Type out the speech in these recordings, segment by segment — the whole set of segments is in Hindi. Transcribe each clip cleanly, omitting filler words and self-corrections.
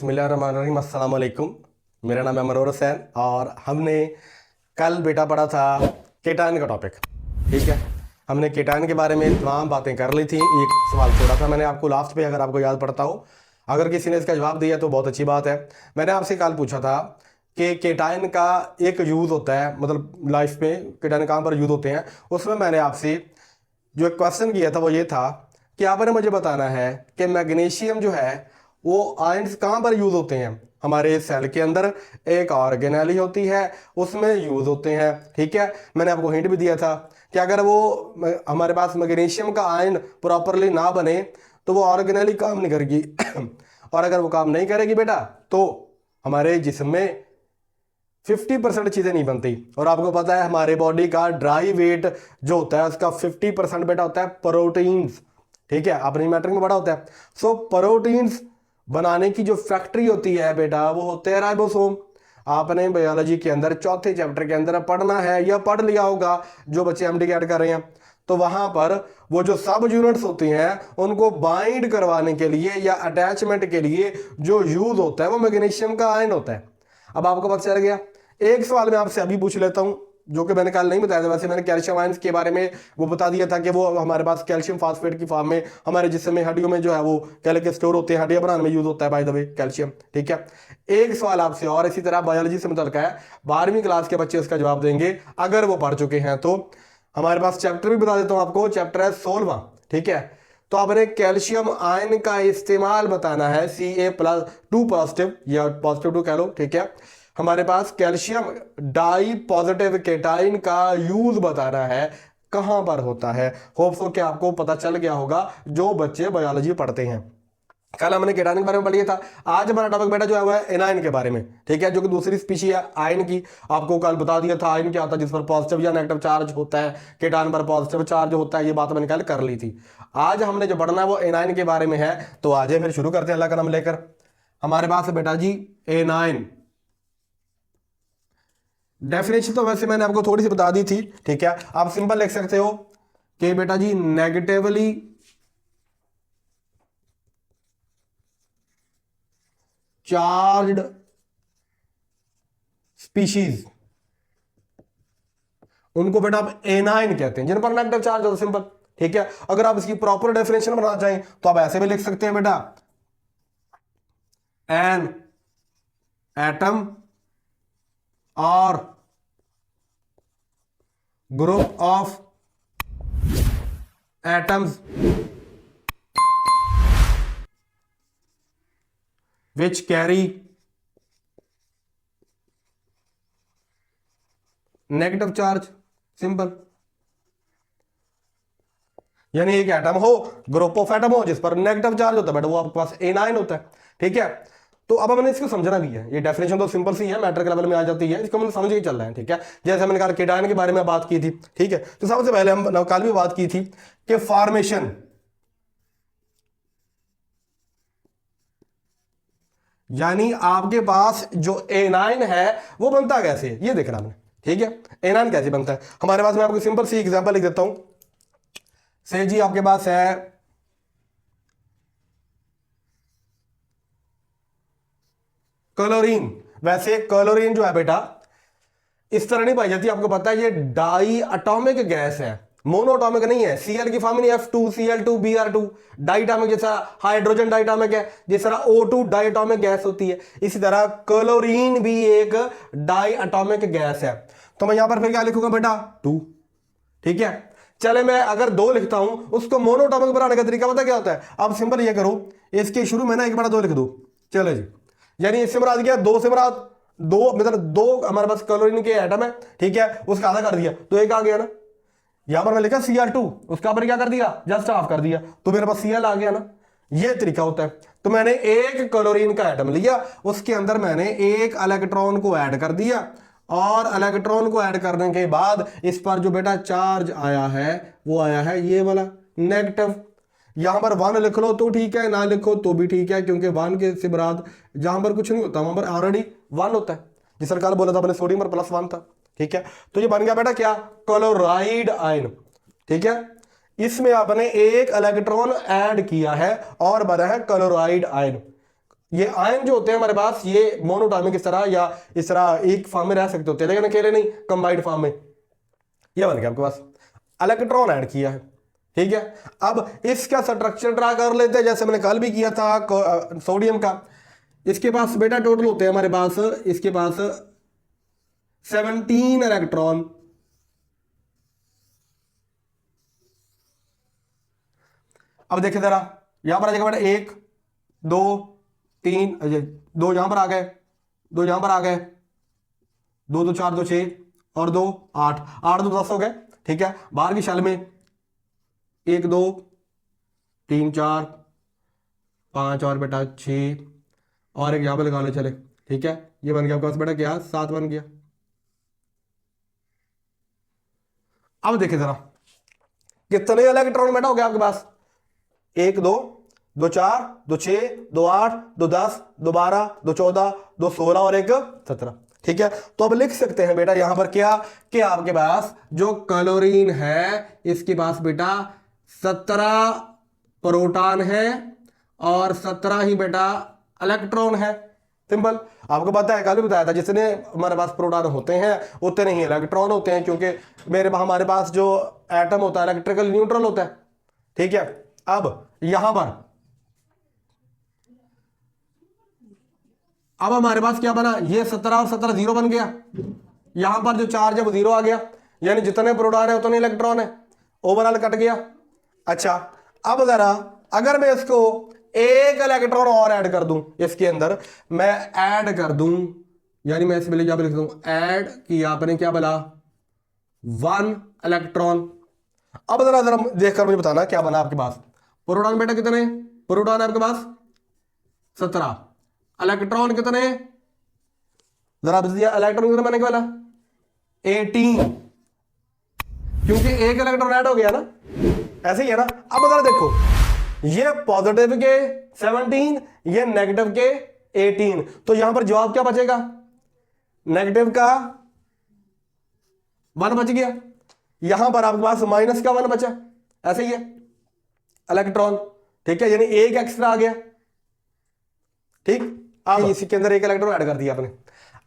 बिस्मिल्लाहिर्रहमानिर्रहीम, अस्सलाम वालेकुम। मेरा नाम है मनोहर हुसैन और हमने कल बेटा पढ़ा था केटायन का टॉपिक। ठीक है, हमने केटायन के बारे में तमाम बातें कर ली थी। एक सवाल छोड़ा था मैंने आपको लास्ट पे, अगर आपको याद पड़ता हो। अगर किसी ने इसका जवाब दिया तो बहुत अच्छी बात है। मैंने आपसे कल पूछा था कि केटायन का एक यूज़ होता है, मतलब लाइफ में केटायन कहाँ पर यूज़ होते हैं। उसमें मैंने आपसे जो एक क्वेश्चन किया था वो ये था कि आपने मुझे बताना है कि मैग्नीशियम जो है वो आयंस कहाँ पर यूज़ होते हैं। हमारे सेल के अंदर एक ऑर्गेनेली होती है, उसमें यूज़ होते हैं। ठीक है, मैंने आपको हिंट भी दिया था कि अगर वो हमारे पास मैग्नीशियम का आयन प्रॉपरली ना बने तो वो ऑर्गेनेली काम नहीं करेगी और अगर वो काम नहीं करेगी बेटा तो हमारे जिस्म में 50% चीज़ें नहीं बनती। और आपको पता है हमारे बॉडी का ड्राई वेट जो होता है उसका 50% बेटा होता है प्रोटीन्स। ठीक है, आपने मैट्रिक में बड़ा होता है। सो प्रोटीन्स बनाने की जो फैक्ट्री होती है बेटा वो होते हैं राइबोसोम। आपने बायोलॉजी के अंदर चौथे चैप्टर के अंदर पढ़ना है या पढ़ लिया होगा, जो बच्चे एमडी ऐड कर रहे हैं, तो वहां पर वो जो सब यूनिट्स होती हैं उनको बाइंड करवाने के लिए या अटैचमेंट के लिए जो यूज होता है वो मैग्नीशियम का आयन होता है। अब आपको पता चल गया। एक सवाल मैं आपसे अभी पूछ लेता हूं जो कि मैंने कल नहीं बताया था। वैसे मैंने कैल्शियम आयंस के बारे में वो बता दिया था कि वो हमारे पास कैल्शियम फास्फेट की फॉर्म में हमारे जिस्म में हड्डियों में जो है वो कैल्शियम स्टोर होते हैं, हड्डियां बनाने में यूज होता है बाय द वे कैल्शियम। ठीक है, एक सवाल आपसे और इसी तरह बायोलॉजी से मुतल्लिक है, 12वीं क्लास के बच्चे इसका जवाब देंगे अगर वो पढ़ चुके हैं तो। हमारे पास चैप्टर भी बता देता हूं आपको, चैप्टर है 16वां। ठीक है, तो आपने कैल्शियम आयन का इस्तेमाल बताना है, Ca+2 पॉजिटिव या +2 कह लो। ठीक है, हमारे पास कैल्शियम डाई पॉजिटिव केटाइन का यूज बताना है, कहां पर होता है। होप सो कि आपको पता चल गया होगा जो बच्चे बायोलॉजी पढ़ते हैं। कल हमने केटाइन के बारे में पढ़ लिया था। आज हमारा टॉपिक बेटा जो है वो है एनाइन के बारे में। ठीक है, जो कि दूसरी स्पीशी है आयन की। आपको कल बता दिया था आयन क्या होता है, जिस पर पॉजिटिव या नेगेटिव चार्ज होता है, केटाइन पर पॉजिटिव चार्ज होता है। ये बात मैंने कल कर ली थी। आज हमने जो पढ़ना है वो एनाइन के बारे में है। तो आज फिर शुरू करते हैं अल्लाह का नाम लेकर। हमारे पास है बेटा जी एनाइन। डेफिनेशन तो वैसे मैंने आपको थोड़ी सी बता दी थी। ठीक है, आप सिंपल लिख सकते हो कि बेटा जी नेगेटिवली चार्ज्ड स्पीशीज, उनको बेटा आप एनाइन कहते हैं, जिन पर नेगेटिव चार्ज होता है। सिंपल। ठीक है, अगर आप इसकी प्रॉपर डेफिनेशन बनाना चाहें तो आप ऐसे भी लिख सकते हैं बेटा, एन एटम और group of atoms which carry negative charge. Simple. यानी एक एटम हो, ग्रुप ऑफ एटम हो जिस पर नेगेटिव चार्ज होता है बेटा, वो आपके पास एनाइन होता है। ठीक है, तो अब हमने इसको समझना भी है। ये डेफिनेशन तो सिंपल सी है, मैटर के लेवल में आ जाती है, इसको हम समझ के चल रहे हैं। ठीक है, जैसे हमने कहा केटायन के बारे में बात की थी। ठीक है, तो सबसे पहले हम कल भी बात की थी कि फॉर्मेशन, यानी आपके पास जो एनाइन है वो बनता कैसे है ये देखना हमने। ठीक है, एनाइन कैसे बनता है हमारे पास। मैं आपको सिंपल सी एग्जांपल लिख देता हूं। से जी आपके पास है क्लोरीन। वैसे क्लोरीन जो है बेटा इस तरह नहीं पाई जाती, आपको पता है ये डाई अटोमिक गैस है, मोनोटॉमिक नहीं है। Cl की फॉर्म नहीं F2Cl2 Br2। डाइटॉमिक जैसा हाइड्रोजन डाइटॉमिक है, जिस तरह O2 डाइटॉमिक गैस होती है, इसी तरह क्लोरीन भी एक डाई अटोमिक गैस है। तो मैं यहां पर फिर क्या लिखूंगा बेटा 2। ठीक है, चले मैं अगर 2 लिखता हूं उसको मोनोटॉमिक बनाने का तरीका पता क्या होता है। अब सिंपल ये करो, इसके शुरू में ना एक बड़ा 2 लिख दो। चलो जी, यानी इससे मुराद क्या, 2 से मुराद 2, मतलब 2 हमारे पास क्लोरीन के एटम है। ठीक है, उसका आधा कर दिया तो एक आ गया ना। यहां पर मैं लिखा Cl2, उसका पर क्या कर दिया, जस्ट हाफ कर दिया, तो मेरे पास Cl आ गया ना। ये तरीका होता है। तो मैंने एक क्लोरीन का एटम लिया, उसके अंदर मैंने एक इलेक्ट्रॉन को ऐड कर दिया, और इलेक्ट्रॉन को ऐड करने के बाद इस पर जो बेटा चार्ज आया है वो आया है ये वाला नेगेटिव। यहां पर 1 लिख लो तो ठीक है, ना लिखो तो भी ठीक है, क्योंकि 1 के से मुराद जहां पर कुछ नहीं होता वहां पर ऑलरेडी 1 होता है। जिस सरकार बोला था अपने सोडियम पर +1 था। ठीक है, तो ये बन गया बेटा क्या, क्लोराइड आयन। ठीक है, इसमें आपने एक इलेक्ट्रॉन ऐड किया है और बना है क्लोराइड आयन। ये आयन जो होते हैं हमारे पास ये मोनोटॉमिक इस तरह या इस तरह एक फॉर्म में रह सकते होते हैं, लेकिन अकेले नहीं, कंबाइंड फॉर्म में। ये बन गया आपके पास, इलेक्ट्रॉन ऐड किया है, ठीक है। अब इसका स्ट्रक्चर ड्रा कर लेते हैं, जैसे मैंने कल भी किया था सोडियम का। इसके पास बेटा टोटल होते हैं हमारे पास, इसके पास 17 इलेक्ट्रॉन। अब देखिए जरा, यहां पर आ जाएगा बेटा 1 2 3, 2 यहां पर आ गए, 2 यहां पर आ गए, 2 2 4 2 6 और 2 8, 8 2 10 हो गए, ठीक है। बाहर की शेल में 1 2 3 4 5 और बेटा 6 और एक यहां पर लगा लो, चले, ठीक है। ये बन गया आपके पास बेटा क्या, 7 बन गया। अब देखिए जरा कितने इलेक्ट्रॉन बेटा हो गया आपके पास, 1 2 2 4 2 6 2 8 2 10 2 12 2 14 2 16 और 1 17, ठीक है। तो अब लिख सकते हैं बेटा यहां पर क्या, कि आपके पास जो क्लोरीन है इसके पास बेटा 17 प्रोटॉन है और 17 ही बेटा इलेक्ट्रॉन है। सिंपल, आपको पता है, कल भी बताया था, जितने हमारे पास प्रोटॉन होते हैं उतने ही इलेक्ट्रॉन होते हैं, क्योंकि हमारे पास जो एटम होता है इलेक्ट्रिकल न्यूट्रल होता है, ठीक है। अब यहां पर अब हमारे पास क्या बना, ये 17 और 17 जीरो बन गया, यहां पर जो चार्ज है वो जीरो आ गया, यानी जितने प्रोटॉन है उतने इलेक्ट्रॉन है, ओवरऑल कट गया। अच्छा, अब जरा अगर मैं इसको एक इलेक्ट्रॉन और ऐड कर दूं, इसके अंदर मैं ऐड कर दूं, यानी मैं इसमें लिख दूं ऐड किया आपने, क्या बोला, 1 इलेक्ट्रॉन। अब जरा जरा देखकर मुझे बताना क्या बना आपके पास, प्रोटॉन बेटा कितने, प्रोटॉन आपके पास 17, इलेक्ट्रॉन कितने, जरा इलेक्ट्रॉन कितने मैंने क्या बोला, 18, क्योंकि एक इलेक्ट्रॉन ऐड हो गया ना, ऐसे ही है ना। अब जरा देखो, ये पॉजिटिव के 17, ये नेगेटिव के 18, तो यहां पर जवाब क्या बचेगा, नेगेटिव का 1 बच गया, यहां पर आपके पास माइनस का 1 बचा, ऐसे ही है इलेक्ट्रॉन, ठीक है, यानी एक एक्स्ट्रा आ गया, ठीक। अब इसी के अंदर एक इलेक्ट्रॉन ऐड कर दिया आपने।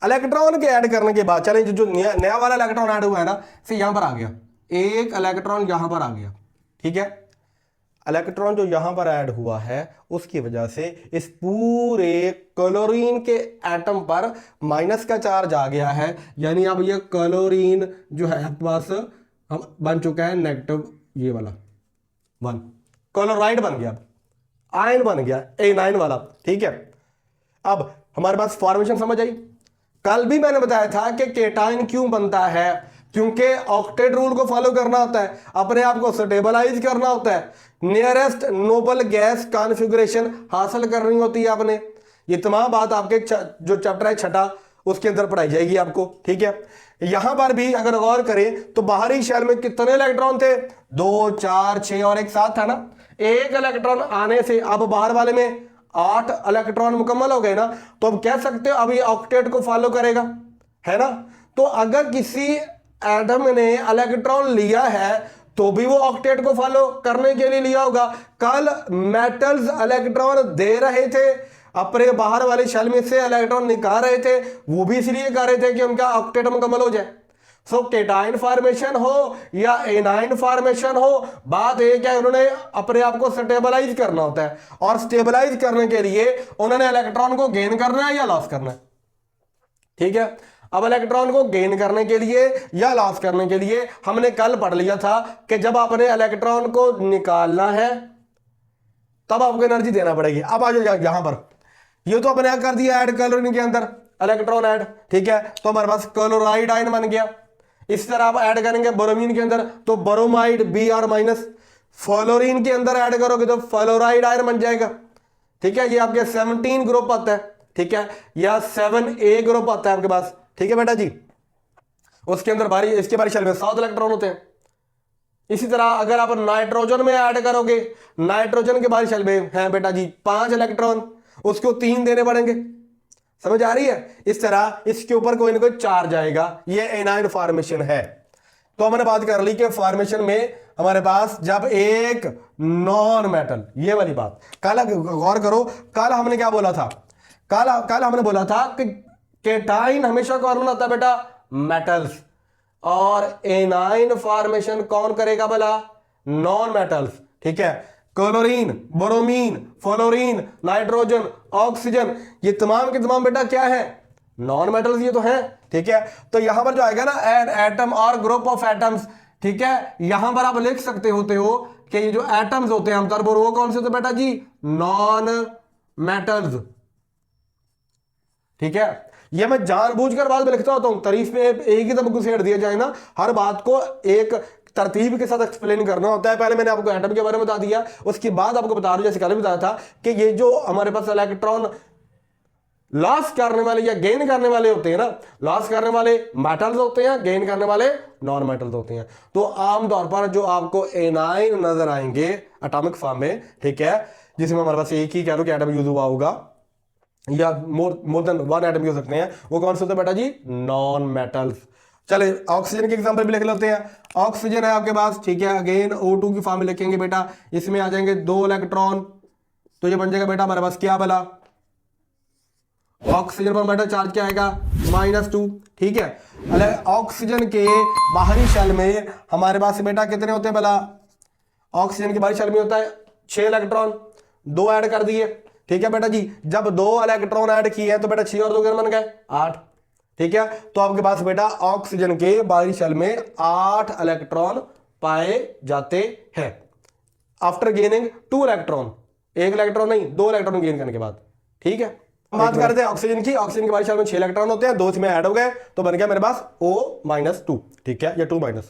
इलेक्ट्रॉन के ऐड करने के बाद चले, जो नया वाला इलेक्ट्रॉन ऐड हुआ है ना, से यहां पर आ गया, एक इलेक्ट्रॉन यहां पर आ गया, ठीक है। इलेक्ट्रॉन जो यहां पर ऐड हुआ है उसकी वजह से इस पूरे क्लोरीन के एटम पर माइनस का चार्ज आ गया है, यानी अब ये क्लोरीन जो है आपके पास हम बन चुका है नेगेटिव, ये वाला 1 क्लोराइड बन गया, आयन बन गया A9 वाला, ठीक है। अब हमारे पास फॉर्मेशन समझ आई। कल भी मैंने बताया था कि केटाइन क्यों बनता है, क्योंकि ऑक्टेट रूल को फॉलो करना होता है, अपने आप को स्टेबलाइज करना होता है, नियरेस्ट नोबल गैस कॉन्फ़िगरेशन हासिल करनी होती है आपने। ये तमाम बात आपके जो चैप्टर है 6 उसके अंदर पढ़ाई जाएगी आपको, ठीक है। यहां पर भी अगर गौर करें तो बाहरी शेल में कितने इलेक्ट्रॉन थे, 2 4 6 और एक साथ था ना, एक इलेक्ट्रॉन आने से अब बाहर वाले में 8 इलेक्ट्रॉन मुकम्मल हो गए ना, तो अब कह सकते हो अब ये ऑक्टेट को फॉलो करेगा, है ना। तो अगर किसी एटम ने इलेक्ट्रॉन लिया है तो भी वो ऑक्टेट को फॉलो करने के लिए लिया होगा। कल मेटल्स इलेक्ट्रॉन दे रहे थे, अपने बाहर वाले शेल में से इलेक्ट्रॉन निकाल रहे थे, वो भी इसलिए कर रहे थे कि उनका ऑक्टेट मुकम्मल हो जाए। सो केटाइन फॉर्मेशन हो या एनाइन फॉर्मेशन हो, बात एक है, उन्होंने अपने आप को स्टेबलाइज करना होता है, और स्टेबलाइज करने के लिए उन्होंने इलेक्ट्रॉन को गेन करना है या लॉस करना है, ठीक है। अब इलेक्ट्रॉन को गेन करने के लिए या लॉस करने के लिए हमने कल पढ़ लिया था कि जब आपने इलेक्ट्रॉन को निकालना है तब आपको एनर्जी देना पड़ेगी। अब आ जाओ यहां पर, ये तो अपने कर दिया ऐड क्लोरीन के अंदर इलेक्ट्रॉन ऐड, ठीक है, तो हमारे पास क्लोराइड आयन बन गया। इस तरह आप ऐड करेंगे ब्रोमीन के अंदर तो ब्रोमाइड Br माइनस, फ्लोरीन के अंदर ऐड करोगे तो फ्लोराइड आयन बन जाएगा, ठीक है। ये आपके 17 ग्रुप आता है, ठीक है, या 7A ग्रुप आता है आपके पास, ठीक है बेटा जी। उसके अंदर इसके बारी शेल में 7 इलेक्ट्रॉन होते हैं। इसी तरह अगर आप नाइट्रोजन में ऐड करोगे, नाइट्रोजन के बारी शेल में है बेटा जी 5 इलेक्ट्रॉन, उसको 3 देने पड़ेंगे, समझ आ रही है। इस तरह इसके ऊपर कोई ना कोई चार्ज आएगा, ये एनाइन फॉर्मेशन है। तो हमने बात कर ली कि फॉर्मेशन में हमारे पास जब एक नॉन मेटल, ये वाली बात कल गौर करो, कल हमने क्या बोला था कल कल हमने बोला था कि केटाइन हमेशा कौन बनाता है बेटा, मेटल्स, और एनाइन फॉर्मेशन कौन करेगा भला, नॉन मेटल्स। ठीक है, chlorine, bromine, fluorine, nitrogen, oxygen, ये तमाम के तमाम बेटा क्या है, नॉन मेटल्स ये तो है। ठीक है, तो यहां पर जो आएगा ना एन एटम और ग्रुप ऑफ एटम्स, ठीक है, यहां पर आप लिख सकते होते हो कि ये जो एटम्स होते हैं आमतौर पर वो कौन से होते हैं बेटा जी, नॉन मेटल्स। ठीक है, ये मैं जानबूझकर बाद में लिखता होता हूं, तारीफ में एक ही तब घुसेड़ दिया जाए ना, हर बात को एक तरतीब के साथ एक्सप्लेन करना होता है। पहले मैंने आपको एटम के बारे में बता दिया, उसके बाद आपको बता दूं, जैसे कल बताया था कि ये जो हमारे पास इलेक्ट्रॉन लॉस करने वाले या गेन करने वाले होते हैं ना, लॉस करने वाले मेटल्स होते हैं, गेन करने वाले नॉन मेटल्स होते हैं। तो आमतौर पर जो आपको एनाइन नजर आएंगे एटॉमिक फॉर्म में, ठीक है, जिसमें हमारे पास एक ही कह लो कि एटम यूज हुआ होगा या मोर देन वन एटम हो सकते हैं, वो कौन से होते हैं बेटा जी, नॉन मेटल्स। चले ऑक्सीजन के एग्जांपल भी लिख लेते हैं। ऑक्सीजन है आपके पास, ठीक है, अगेन O2 की फॉर्म में लिखेंगे बेटा, इसमें आ जाएंगे 2 इलेक्ट्रॉन, तो ये बन जाएगा बेटा हमारे पास क्या भला, ऑक्सीजन पर बेटा चार्ज क्या आएगा, -2। ठीक है, ऑक्सीजन के बाहरी शेल में हमारे पास बेटा कितने होते हैं भला, ऑक्सीजन के बाहरी शेल में होता है 6 इलेक्ट्रॉन, 2 ऐड कर दिए। ठीक है बेटा जी, जब 2 इलेक्ट्रॉन ऐड किए हैं तो बेटा 6 और 2 कितने बन गए, 8। ठीक है, तो आपके पास बेटा ऑक्सीजन के बाहरी शेल में 8 इलेक्ट्रॉन पाए जाते हैं आफ्टर गेनिंग 2 इलेक्ट्रॉन, 1 इलेक्ट्रॉन नहीं 2 इलेक्ट्रॉन गेन करने के बाद। ठीक है, बात करते हैं ऑक्सीजन की। ऑक्सीजन के बाहरी शेल में 6 इलेक्ट्रॉन होते हैं, 2 इसमें ऐड हो गए तो बन गया मेरे पास O-2। ठीक है, या 2-,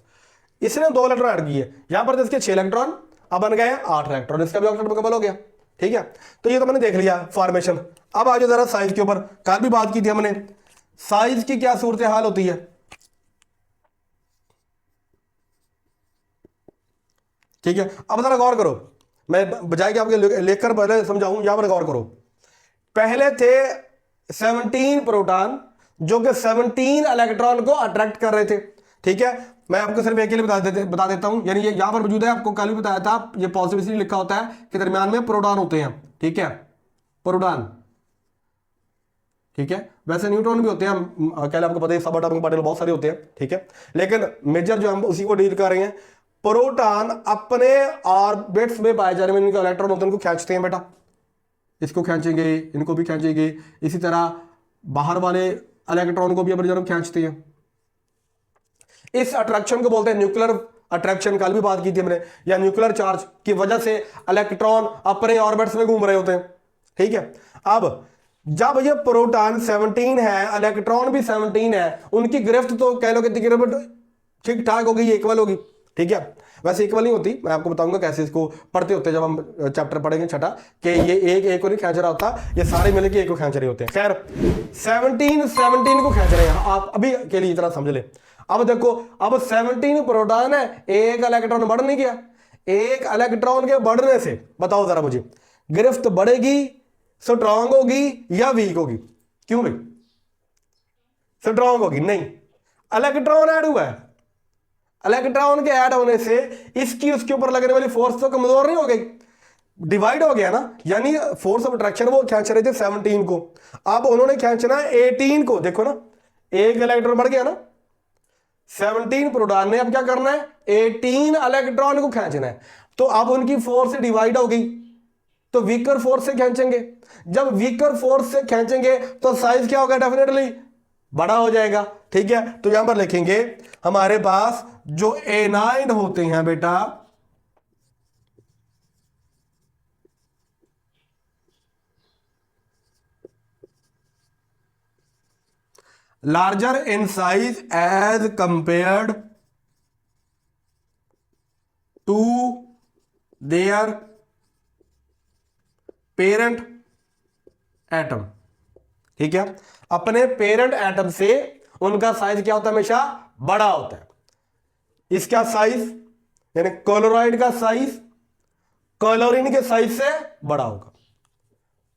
इसने 2 इलेक्ट्रॉन ऐड किए, यहां पर इसके 6 इलेक्ट्रॉन, अब बन गए 8 इलेक्ट्रॉन, इसका भी ऑक्सीजन मुकम्मल हो गया। ठीक है, तो ये तो मैंने देख लिया फॉर्मेशन। अब आ जाओ जरा साइज के ऊपर, कल भी बात की थी हमने, साइज की क्या सूरत हाल होती है। ठीक है, अब जरा गौर करो, मैं बजाय कि आपके लेकर पहले समझाऊं, यहां पर गौर करो। पहले थे 17 प्रोटॉन जो कि 17 इलेक्ट्रॉन को अट्रैक्ट कर रहे थे। ठीक है, मैं आपको सिर्फ एक के लिए बता देता हूं, यानी ये यहां पर मौजूद है, आपको कल भी बताया था, ये पॉजिटिव इसलिए लिखा होता है कि दरमियान में प्रोटॉन होते हैं। ठीक है, प्रोटॉन। ठीक है, वैसे न्यूट्रॉन भी होते हैं, कल आपको पता है सब एटॉमिक पार्टिकल बहुत सारे होते हैं। ठीक है, लेकिन मेजर जो हम उसी को डील कर रहे हैं, प्रोटॉन अपने ऑर्बिट्स में पाए जाने वाले इलेक्ट्रॉन होते हैं उनको खींचते हैं बेटा, इसको खींचेंगे, इनको भी खींचेंगे, इसी तरह बाहर वाले इलेक्ट्रॉन को भी अपनी तरफ खींचते हैं। इस अट्रैक्शन को बोलते हैं न्यूक्लियर अट्रैक्शन, कल भी बात की थी हमने, या न्यूक्लियर चार्ज की वजह से इलेक्ट्रॉन अपने ऑर्बिट्स में घूम रहे होते हैं। ठीक है, अब जब ये प्रोटॉन 17 है, इलेक्ट्रॉन भी 17 है, उनकी गिरफ्त तो कह लो कि ठीक ठाक होगी, इक्वल होगी। ठीक है, वैसे इक्वल नहीं होती, मैं आपको बताऊंगा कैसे इसको पढ़ते होते हैं जब हम चैप्टर पढ़ेंगे छठा, कि ये एक को नहीं खींच रहा होता, ये सारे मिलकर एक को खींच रहे होते हैं। खैर 17 को खींच रहे हैं, आप अभी के लिए इतना समझ ले। अब देखो, अब 17 प्रोटॉन है, एक इलेक्ट्रॉन बढ़ नहीं गया, एक इलेक्ट्रॉन के बढ़ने से बताओ जरा मुझे, गिरफ्त बढ़ेगी, स्ट्रांग होगी या वीक होगी? क्यों भाई? स्ट्रांग होगी। नहीं, इलेक्ट्रॉन ऐड हुआ है, इलेक्ट्रॉन के ऐड होने से इसकी उसके ऊपर लगने वाली फोर्स तो कमजोर नहीं हो गई, डिवाइड हो गया ना, यानी फोर्स ऑफ अट्रैक्शन वो खींच रहे थे 17 को, अब उन्होंने खींचना 18 को। देखो ना, एक इलेक्ट्रॉन बढ़ गया ना, 17 प्रोटॉन ने अब क्या करना है, 18 इलेक्ट्रॉन को खींचना है, तो अब उनकी फोर्स डिवाइड हो गई, तो वीकर फोर्स से खींचेंगे। जब वीकर फोर्स से खींचेंगे तो साइज क्या होगा, डेफिनेटली बड़ा हो जाएगा। ठीक है, तो यहां पर लिखेंगे हमारे पास जो एनाइन होते हैं बेटा, larger in size as compared to their parent atom. ठीक है, अपने पेरेंट एटम से उनका साइज क्या होता है, हमेशा बड़ा होता है। इसका साइज यानी क्लोराइड का साइज क्लोरीन के साइज से बड़ा होगा,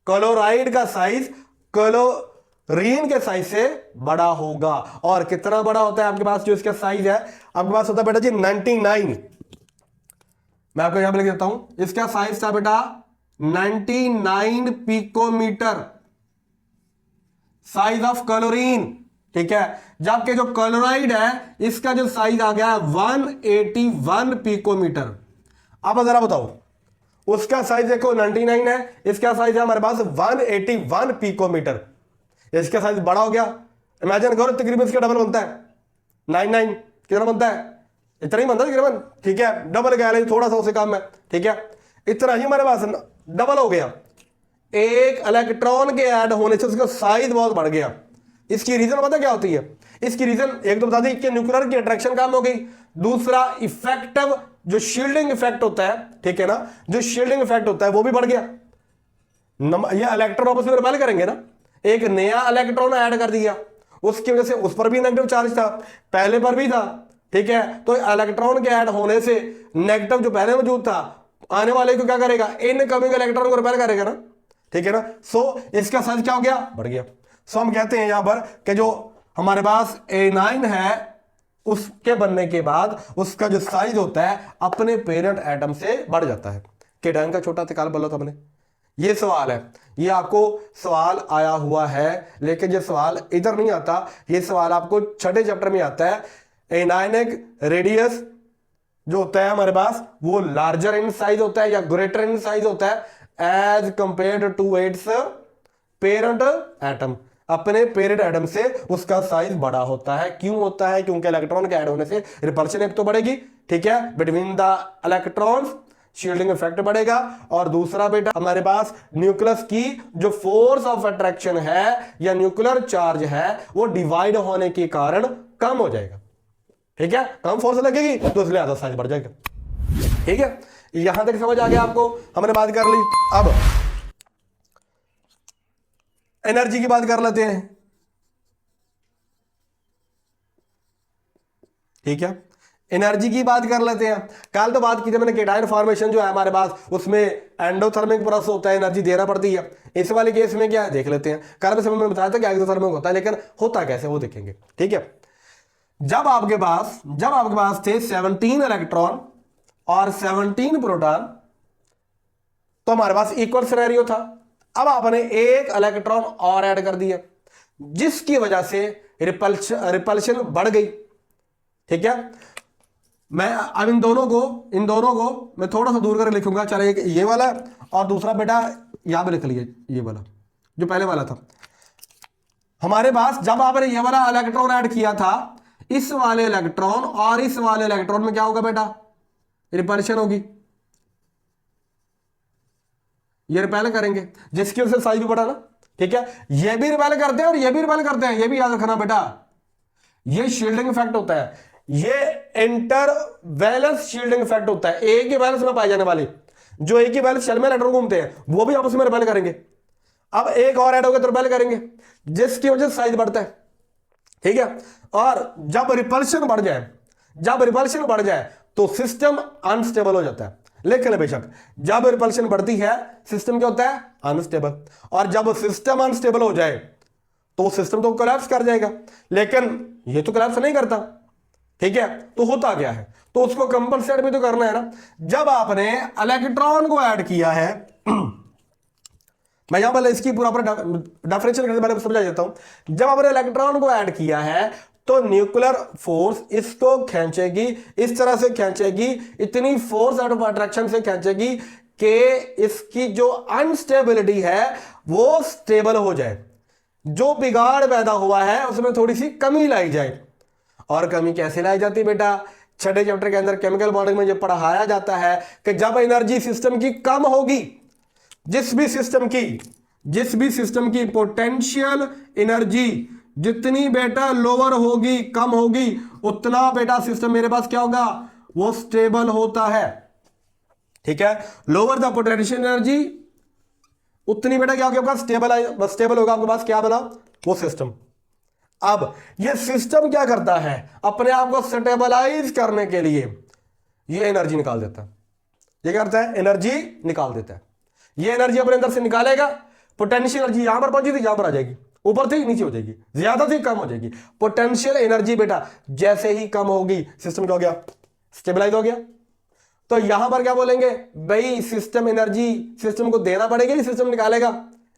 क्लोराइड का साइज क्लोरीन के साइज से बड़ा होगा। और कितना बड़ा होता है आपके पास, जो इसका साइज है आपके पास होता है बेटा जी 99। मैं आपको यहां पर लिख देता हूं, इसका साइज था बेटा 99 पिकोमीटर। साइज ऑफ क्लोरीन, ठीक है। जबकि जो क्लोराइड है इसका जो साइज आ गया 181 पिकोमीटर। अब जरा बताओ, उसका साइज देखो 99 है, इसका साइज है हमारे पास 181 पिकोमीटर। इसका साइज बड़ा हो गया, इमेजिन करो तकरीबन इसका डबल बनता है 99, कितना बनता है? इतना ही बनता है तकरीबन, ठीक है। डबल कह रहे थोड़ा सा उससे कम है, ठीक है। इतना ही हमारे पास डबल हो गया। एक इलेक्ट्रॉन के ऐड होने से उसका साइज बहुत बढ़ गया। इसकी रीजन पता क्या होती है? इसकी रीजन एक तो बता दी कि न्यूक्लियर की अट्रैक्शन कम हो गई, दूसरा इफेक्टिव जो शील्डिंग इफेक्ट होता है, ठीक है ना, जो शील्डिंग इफेक्ट होता है वो भी बढ़ गया। ये इलेक्ट्रॉन आपस में रिपेल करेंगे ना, एक नया इलेक्ट्रॉन ऐड कर दिया, उसकी वजह से उस पर भी नेगेटिव चार्ज था, पहले पर भी था, ठीक है। तो इलेक्ट्रॉन के ऐड होने से नेगेटिव जो पहले मौजूद था आने वाले को क्या करेगा? इनकमिंग इलेक्ट्रॉन को रिपेल करेगा ना, ठीक है ना। सो इसका साइज क्या हो गया? बढ़ गया। सो हम कहते हैं यहां पर कि जो हमारे पास A9 है उसके बनने के बाद उसका जो साइज होता है अपने पेरेंट एटम से बढ़ जाता है। केटायन का छोटा निकाल बोला था हमने। ये सवाल है, ये आपको सवाल आया हुआ है, लेकिन ये सवाल इधर नहीं आता, ये सवाल आपको छठे चैप्टर में आता है। एनायनिक रेडियस जो होता है हमारे पास वो लार्जर इन साइज होता है या ग्रेटर इन साइज होता है as compared to its parent atom. अपने पेरेंट एटम से उसका साइज बड़ा होता है। क्यों होता है? क्योंकि इलेक्ट्रॉन के ऐड होने से रिपल्शन एक तो बढ़ेगी, ठीक है, between the electrons, shielding effect बढ़ेगा, और दूसरा बेटा हमारे पास न्यूक्लियस की जो फोर्स ऑफ अट्रैक्शन है या न्यूक्लियर चार्ज है वो डिवाइड होने के कारण कम हो जाएगा, ठीक है। कम फोर्स लगेगी तो इसलिए आधा साइज बढ़ जाएगा, ठीक है। यहां तक समझ आ गया आपको? हमने बात कर ली। अब एनर्जी की बात कर लेते हैं, ठीक है। एनर्जी की बात कर लेते हैं। कल तो बात की थी मैंने केटायन फॉर्मेशन जो है हमारे पास उसमें एंडोथर्मिक प्रोसेस होता है, एनर्जी देना पड़ती है। इस वाले केस में क्या है देख लेते हैं। कल में समय में बताया था कि एक्सोथर्मिक होता है, लेकिन होता कैसे वो देखेंगे, ठीक है। जब आपके पास थे 17 इलेक्ट्रॉन और 17 प्रोटॉन तो हमारे पास इक्वल सिनेरियो था। अब आपने एक इलेक्ट्रॉन और ऐड कर दिया जिसकी वजह से रिपल्शन बढ़ गई, ठीक है। मैं अब इन दोनों को मैं थोड़ा सा दूर कर लिखूंगा। चलो एक ये वाला और दूसरा बेटा यहां पे लिख लिया, ये वाला जो पहले वाला था हमारे पास। जब आपने ये वाला इलेक्ट्रॉन ऐड किया था, इस वाले इलेक्ट्रॉन और इस वाले इलेक्ट्रॉन में क्या होगा बेटा? रिपल्शन होगी, ये रिपेल करेंगे जिसकी वजह से साइज भी बढ़ा ना, ठीक है। ये भी रिपेल करते हैं और ये भी रिपेल करते हैं, ये भी याद रखना बेटा। ये शील्डिंग इफेक्ट होता है, ये इंटर वैलेंस शील्डिंग इफेक्ट होता है। एक ही वैलेंस में पाए जाने वाले जो एक ही वैलेंस शेल में इलेक्ट्रॉन घूमते हैं वो भी आपस में रिपेल करेंगे। अब एक और ऐड होगा तो रिपेल करेंगे जिसकी वजह से साइज बढ़ता है, ठीक है। और जब रिपल्शन बढ़ जाए तो सिस्टम अनस्टेबल हो जाता है। लेकिन बेशक जब रिपल्शन बढ़ती है सिस्टम क्या होता है? अनस्टेबल। और जब सिस्टम अनस्टेबल हो जाए तो सिस्टम तो कोलैप्स कर जाएगा, लेकिन ये तो कोलैप्स नहीं करता, ठीक है। तो होता क्या है? तो उसको कंपनसेट भी तो करना है ना। जब आपने इलेक्ट्रॉन को ऐड किया है मैं यहां पर इसकी पूरा डेफिनेशन के बारे में समझा देता हूं। जब आपने इलेक्ट्रॉन को ऐड किया है तो न्यूक्लियर फोर्स इसको खींचेगी, इस तरह से खींचेगी, इतनी फोर्स ऑफ अट्रैक्शन से खींचेगी कि इसकी जो अनस्टेबिलिटी है वो स्टेबल हो जाए, जो बिगाड़ पैदा हुआ है उसमें थोड़ी सी कमी लाई जाए। और कमी कैसे लाई जाती बेटा? छठे चैप्टर के अंदर केमिकल बॉन्डिंग में जो पढ़ाया जाता है कि जब एनर्जी सिस्टम की कम होगी, जिस भी सिस्टम की पोटेंशियल एनर्जी जितनी बेटा लोअर होगी, कम होगी, उतना बेटा सिस्टम मेरे पास क्या होगा? वो स्टेबल होता है, ठीक है। लोअर द पोटेंशियल एनर्जी उतनी बेटा क्या होगा? स्टेबल होगा आपके पास क्या बना? वो सिस्टम। अब ये सिस्टम क्या करता है? अपने आप को स्टेबलाइज करने के लिए ये एनर्जी निकाल देता है। ये क्या करता है? एनर्जी निकाल देता है। ये एनर्जी अपने अंदर से निकालेगा। पोटेंशियल एनर्जी यहां पर पहुंची थी, यहां पर आ जाएगी, ऊपर थी नीचे हो जाएगी, ज्यादा थी कम हो जाएगी। पोटेंशियल एनर्जी बेटा जैसे ही कम होगी सिस्टम क्या हो गया? स्टेबलाइज हो गया। तो यहां पर क्या बोलेंगे भाई? सिस्टम एनर्जी सिस्टम को देना पड़ेगी, सिस्टम निकालेगा।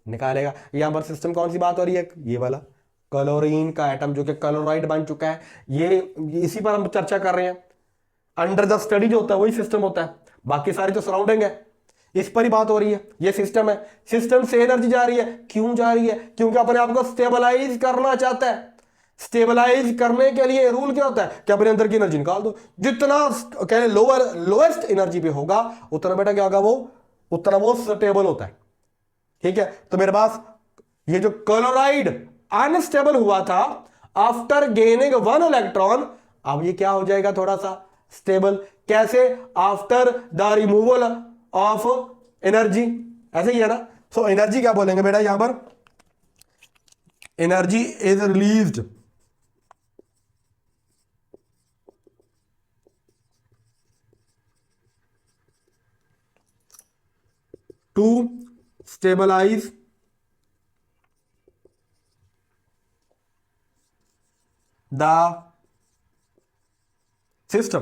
निकालेगा। यहाँ पर सिस्टम कौन सी बात हो रही है, ये वाला क्लोरीन का एटम जो कि क्लोराइड बन चुका है, ये इसी पर हम चर्चा कर रहे हैं। अंडर द स्टडी जो होता है वही सिस्टम होता है, बाकी सारी जो सराउंडिंग है इस पर ही बात हो रही है। ये सिस्टम है, सिस्टम से एनर्जी जा रही है, क्यों जा रही है, क्योंकि अपने आप को स्टेबलाइज करना चाहता है। स्टेबलाइज करने के लिए रूल क्या होता है कि अपने अंदर की एनर्जी निकाल दो, जितना कह लोएस्ट एनर्जी पे होगा उतना बेटा क्या होगा, उतना वो स्टेबल होता है। ठीक है, तो मेरे पास ये जो क्लोराइड अनस्टेबल हुआ था आफ्टर गेनिंग 1 इलेक्ट्रॉन, अब ये क्या हो जाएगा थोड़ा सा स्टेबल। कैसे, after the removal of energy, ऐसे ही है ना। सो एनर्जी क्या बोलेंगे बेटा यहां पर, energy is released to stabilise the system.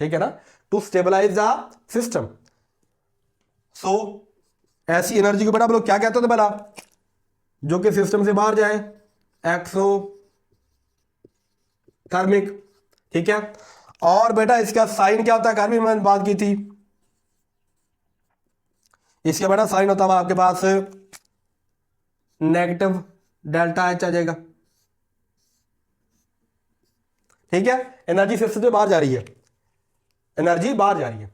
ठीक है ना, to stabilise the system. So ऐसी एनर्जी को बेटा आप लोग क्या कहते थे पहला, जो कि सिस्टम से बाहर जाए, एक्सोथर्मिक। ठीक है, और बेटा इसका साइन क्या होता है, कल भी मैंने बात की थी, इसका बेटा साइन होता है आपके पास नेगेटिव डेल्टा एच आ जाएगा। ठीक है, एनर्जी सिस्टम से बाहर जा रही है, एनर्जी बाहर जा रही है।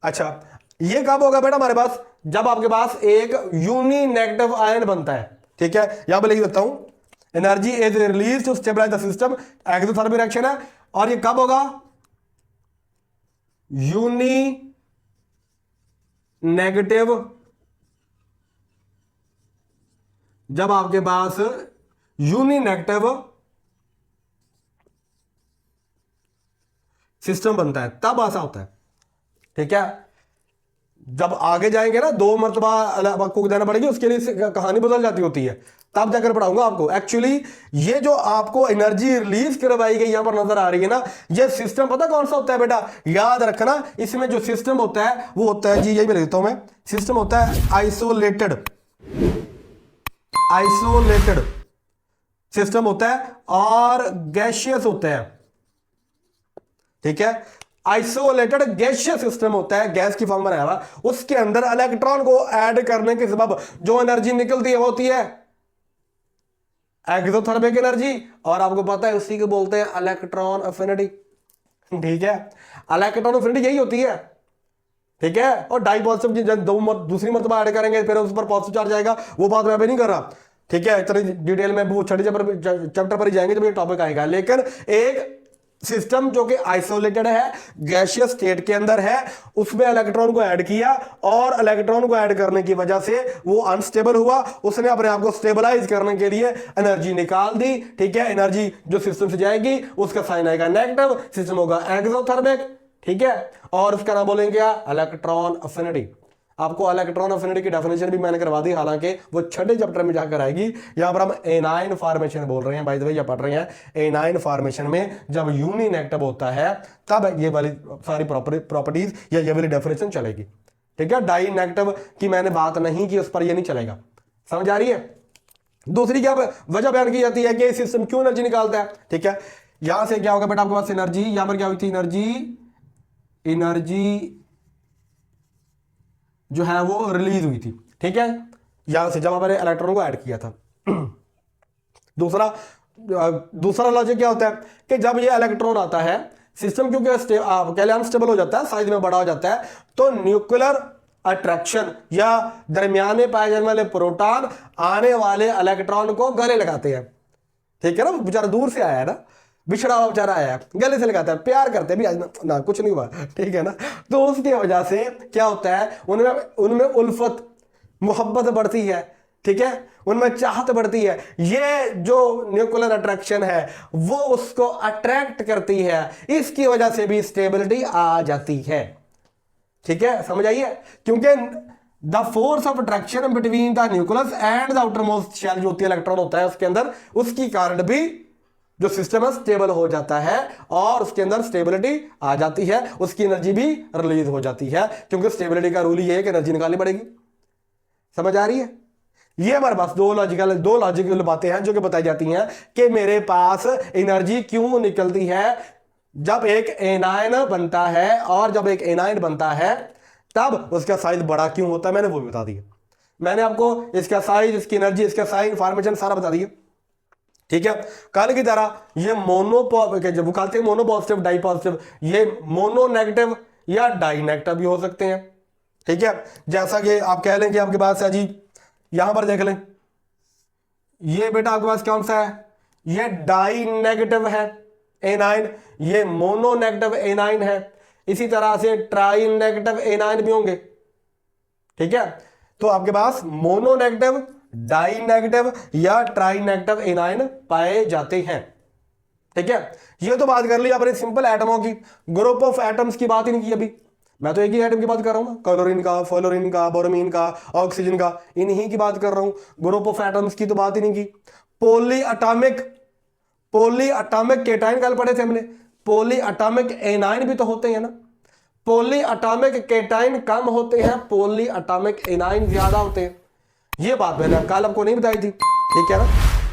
अच्छा, ये कब होगा बेटा हमारे पास, जब आपके पास एक यूनी नेगेटिव आयन बनता है। ठीक है, यहां पर लिख देता हूं, energy is release to stabilise the system, exothermic reaction है। और ये कब होगा, यूनी नेगेटिव, जब आपके पास यूनी नेगेटिव सिस्टम बनता है तब ऐसा होता है। ठीक है, जब आगे जाएंगे ना 2 मरतबा आपको देना पड़ेगी, उसके लिए कहानी बदल जाती होती है, तब जाकर पढ़ाऊंगा आपको। एक्चुअली ये जो आपको एनर्जी रिलीज करवाई गई यहां पर नजर आ रही है ना, ये सिस्टम पता कौन सा होता है बेटा, याद रखना। इसमें जो सिस्टम होता है वो होता है जी, यही मैं लिखता हूं मैं, सिस्टम होता है आइसोलेटेड, आइसोलेटेड सिस्टम होता है और गैशियस होता है। ठीक है, आइसोलेटेड गैसियस सिस्टम होता है, गैस की फॉर्म बनाया हुआ, उसके अंदर इलेक्ट्रॉन को ऐड करने के सबब जो एनर्जी निकलती है वो होती है एक्सोथर्मिक एनर्जी, और आपको पता है उसी को बोलते हैं इलेक्ट्रॉन अफिनिटी। ठीक है, इलेक्ट्रॉन अफिनिटी यही होती है। ठीक है, और डाई पॉजिटिव दूसरी मरतबा ऐड करेंगे फिर उस पर पॉजिटिव चार्ज आएगा, वो बात मैं अभी नहीं कर रहा। ठीक है, इतनी डिटेल में वो छठे चैप्टर पर ही जाएंगे जब ये टॉपिक आएगा। लेकिन एक सिस्टम जो कि आइसोलेटेड है, गैसियस स्टेट के अंदर है, उसमें इलेक्ट्रॉन को ऐड किया और इलेक्ट्रॉन को ऐड करने की वजह से वो अनस्टेबल हुआ, उसने अपने आप को स्टेबलाइज करने के लिए एनर्जी निकाल दी। ठीक है, एनर्जी जो सिस्टम से जाएगी उसका साइन आएगा नेगेटिव, सिस्टम होगा एक्सोथर्मिक। ठीक है, और उसका नाम बोलेंगे क्या, इलेक्ट्रॉन अफिनिटी। आपको इलेक्ट्रॉन अफिनिटी की डेफिनेशन भी मैंने करवा दी, हालांकि वो छठे चैप्टर में जाकर आएगी। यहां पर हम एनाइन फॉर्मेशन बोल रहे हैं, बाय द वे, या पढ़ रहे हैं एनाइन फॉर्मेशन में जब यूनी नेगेटिव होता है तब ये वाली सारी प्रॉपर्टीज या ये वाली डेफिनेशन चलेगी। ठीक है, डाई नेगेटिव की मैंने बात नहीं की, उस पर ये नहीं चलेगा। समझ आ रही है। दूसरी क्या वजह बयान की जाती है कि सिस्टम क्यों एनर्जी निकालता है। ठीक है, यहां से क्या होगा बेटा आपके पास एनर्जी, यहां पर क्या हुई थी, एनर्जी जो है वो रिलीज हुई थी। ठीक है, यहां से जब आपने इलेक्ट्रॉन को ऐड किया था। दूसरा लॉजिक क्या होता है कि जब ये इलेक्ट्रॉन आता है सिस्टम, क्योंकि पहले अनस्टेबल हो जाता है, साइज में बड़ा हो जाता है, तो न्यूक्लियर अट्रैक्शन या दरमियान में पाए जाने वाले प्रोटॉन आने वाले इलेक्ट्रॉन को गले लगाते हैं। ठीक है ना, बेचारा दूर से आया है ना, बिछड़ा हुआ बेचारा आया, गले से लगाता है, प्यार करते भी आज ना कुछ नहीं हुआ। ठीक है ना, तो उसकी वजह से क्या होता है, उनमें उल्फत मोहब्बत बढ़ती है। ठीक है, उनमें चाहत बढ़ती है। ये जो न्यूक्लियर अट्रैक्शन है वो उसको अट्रैक्ट करती है, इसकी वजह से भी स्टेबिलिटी आ जाती है। ठीक है, समझ आइए, क्योंकि the force of attraction between the nucleus and the outermost shell जो होती है, इलेक्ट्रॉन होता है उसके अंदर, उसकी कारण भी जो सिस्टम है स्टेबल हो जाता है और उसके अंदर स्टेबिलिटी आ जाती है, उसकी एनर्जी भी रिलीज हो जाती है, क्योंकि स्टेबिलिटी का रूल ये है कि एनर्जी निकालनी पड़ेगी। समझ आ रही है। ये हमारे पास दो लॉजिकल बातें हैं जो कि बताई जाती हैं कि मेरे पास एनर्जी क्यों निकलती है जब एक एनायन बनता है, और जब एक एनायन बनता है तब उसका साइज बड़ा क्यों होता है, मैंने वो भी बता दिया। मैंने आपको इसका साइज, इसकी एनर्जी, इसका साइज, इंफॉर्मेशन सारा बता दिया। ठीक है, कल की तरह ये जब वो कहते हैं मोनो पॉजिटिव डाई पॉजिटिव, ये मोनो नेगेटिव या डाई नेगेटिव भी हो सकते हैं। ठीक है, जैसा कि आप कह लें कि आपके पास है जी, यहां पर देख लें, ये बेटा आपके पास कौन सा है, ये डाई नेगेटिव है एनाइन, ये मोनो नेगेटिव एनाइन है। इसी तरह से ट्राई नेगेटिव एनाइन भी होंगे। ठीक है, तो आपके पास मोनो नेगेटिव, डाई नेगेटिव या ट्राई नेगेटिव एनाइन पाए जाते हैं। ठीक है, ये तो बात कर ली अपने सिंपल एटमों की। ग्रुप ऑफ एटम्स की बात ही नहीं की अभी, मैं तो एक ही एटम की बात कर रहा हूं ना, क्लोरीन का, फ्लोरीन का, बोरोमीन का, ऑक्सीजन का, इन्हीं की बात कर रहा हूं। ग्रुप ऑफ एटम्स की तो बात ही नहीं की। पॉली अटामिक केटाइन कल पढ़े थे हमने, पॉली अटामिक एनाइन भी तो होते हैं ना। पॉली अटामिक केटाइन कम होते हैं, पॉली अटामिक एनाइन ज्यादा होते हैं। ये बात मैंने कल आपको नहीं बताई थी। ठीक है ना,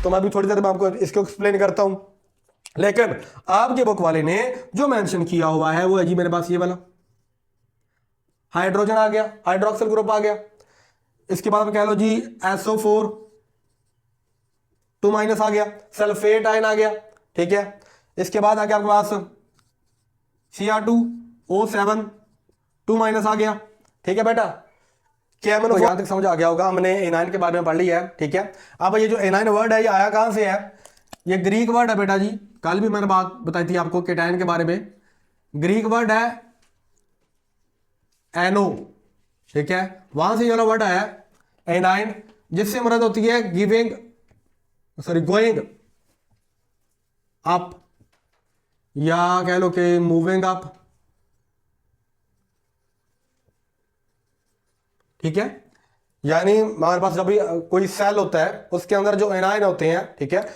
तो मैं अभी थोड़ी देर में आपको इसको एक्सप्लेन करता हूं। लेकिन आपके बुक वाले ने जो मेंशन किया हुआ है वो है जी मेरे पास ये वाला हाइड्रोजन आ गया, हाइड्रोक्सिल ग्रुप आ गया। इसके बाद कह लो जी SO4 2- आ गया, सल्फेट आयन आ गया। ठीक है, इसके बाद आ गया आपके पास Cr2O7 2- आ गया। ठीक है बेटा, क्या मैंने यहां तक समझ आ गया होगा, हमने एनाइन के बारे में पढ़ लिया है। ठीक है, अब ये जो एनाइन वर्ड है ये आया कहां से है, ये ग्रीक वर्ड है बेटा जी। कल भी मैंने बात बताई थी आपको केटाइन के बारे में, ग्रीक वर्ड है एनो। ठीक है, वहां से ये वाला वर्ड आया एनाइन, जिससे मदद होती है गोइंग अप, या कह लो कि मूविंग अप। ठीक है, यानी हमारे पास जब भी कोई सेल होता है उसके अंदर जो एनाइन होते हैं, ठीक है,